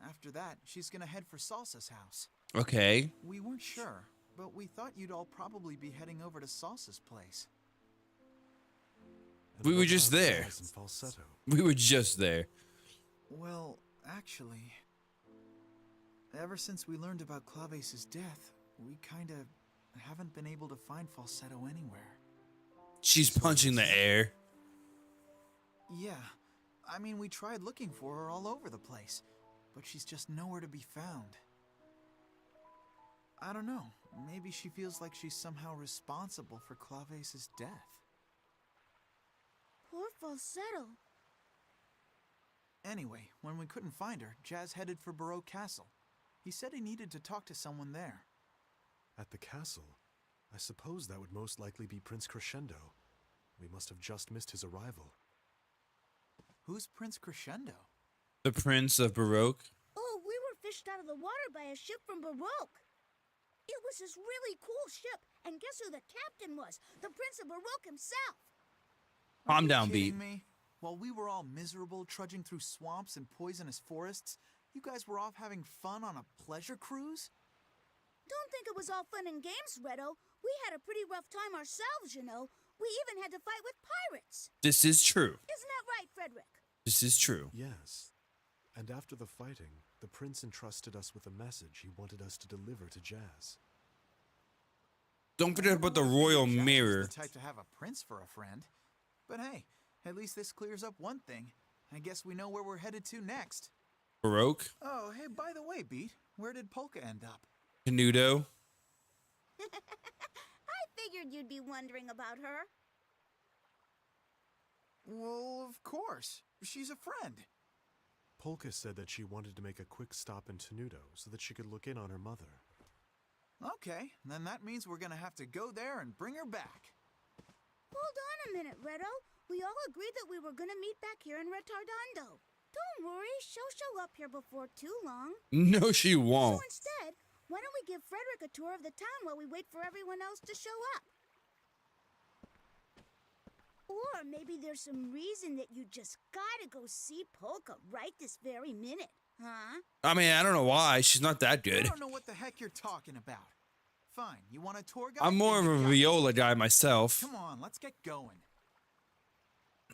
After that, she's gonna head for Salsa's house. Okay. We weren't sure, but we thought you'd all probably be heading over to Salsa's place. And We were what just about there. Jazz and falsetto? We were just there. Well, actually, ever since we learned about Claves' death, we kinda haven't been able to find Falsetto anywhere. She's punching the air. Yeah, I mean, we tried looking for her all over the place, but she's just nowhere to be found. I don't know, maybe she feels like she's somehow responsible for Claves' death. Poor Falsetto. Anyway, when we couldn't find her, Jazz headed for Baroque Castle. He said he needed to talk to someone there. At the castle? I suppose that would most likely be Prince Crescendo. We must have just missed his arrival. Who's Prince Crescendo? The Prince of Baroque. Oh, we were fished out of the water by a ship from Baroque. It was this really cool ship, and guess who the captain was? The Prince of Baroque himself. Calm Are you down, kidding Beat. me? While we were all miserable trudging through swamps and poisonous forests, you guys were off having fun on a pleasure cruise? Don't think it was all fun and games, Redo. We had a pretty rough time ourselves, you know. We even had to fight with pirates. This is true. Isn't that right, Frederick? This is true. Yes. And after the fighting, the prince entrusted us with a message he wanted us to deliver to Jazz. Don't forget about the I figured royal Jazz was mirror. the type to have a prince for a friend. But hey, at least this clears up one thing. I guess we know where we're headed to next. Baroque. Oh, hey, by the way, Beat, where did Polka end up? Canudo. I figured you'd be wondering about her. Well, of course. She's a friend. Polka said that she wanted to make a quick stop in Tenuto so that she could look in on her mother. Okay, then that means we're gonna have to go there and bring her back. Hold on a minute, Redo. We all agreed that we were gonna meet back here in Retardando. Don't worry, she'll show up here before too long. No, she So won't. instead, why don't we give Frederick a tour of the town while we wait for everyone else to show up? Or maybe there's some reason that you just gotta go see Polka right this very minute, huh? I mean, I don't know why. She's not that I good. don't know what the heck you're talking about. Fine, you want a tour guide? I'm more of Then a you got it. Viola guy myself. Come on, let's get going.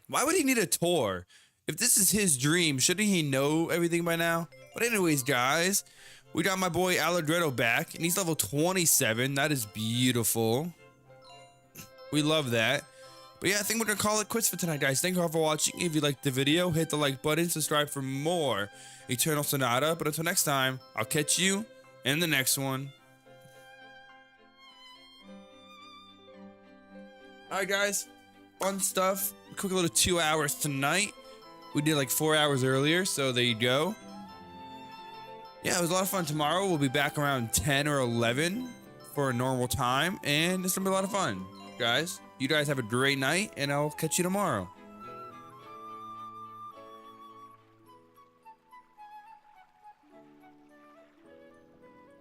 Why would he need a tour? If this is his dream, shouldn't he know everything by now? But anyways, guys, we got my boy Aladretto back, and he's level 27. That is beautiful. We love that. But yeah, I think we're gonna call it quits for tonight, guys. Thank you all for watching. If you liked the video, hit the like button, subscribe for more Eternal Sonata. But until next time, I'll catch you in the next one. Alright, guys, fun stuff. Quick little 2 hours tonight. We did like 4 hours earlier, so there you go. Yeah, it was a lot of fun. Tomorrow we'll be back around 10 or 11 for a normal time, and it's gonna be a lot of fun, guys. You guys have a great night, and I'll catch you tomorrow.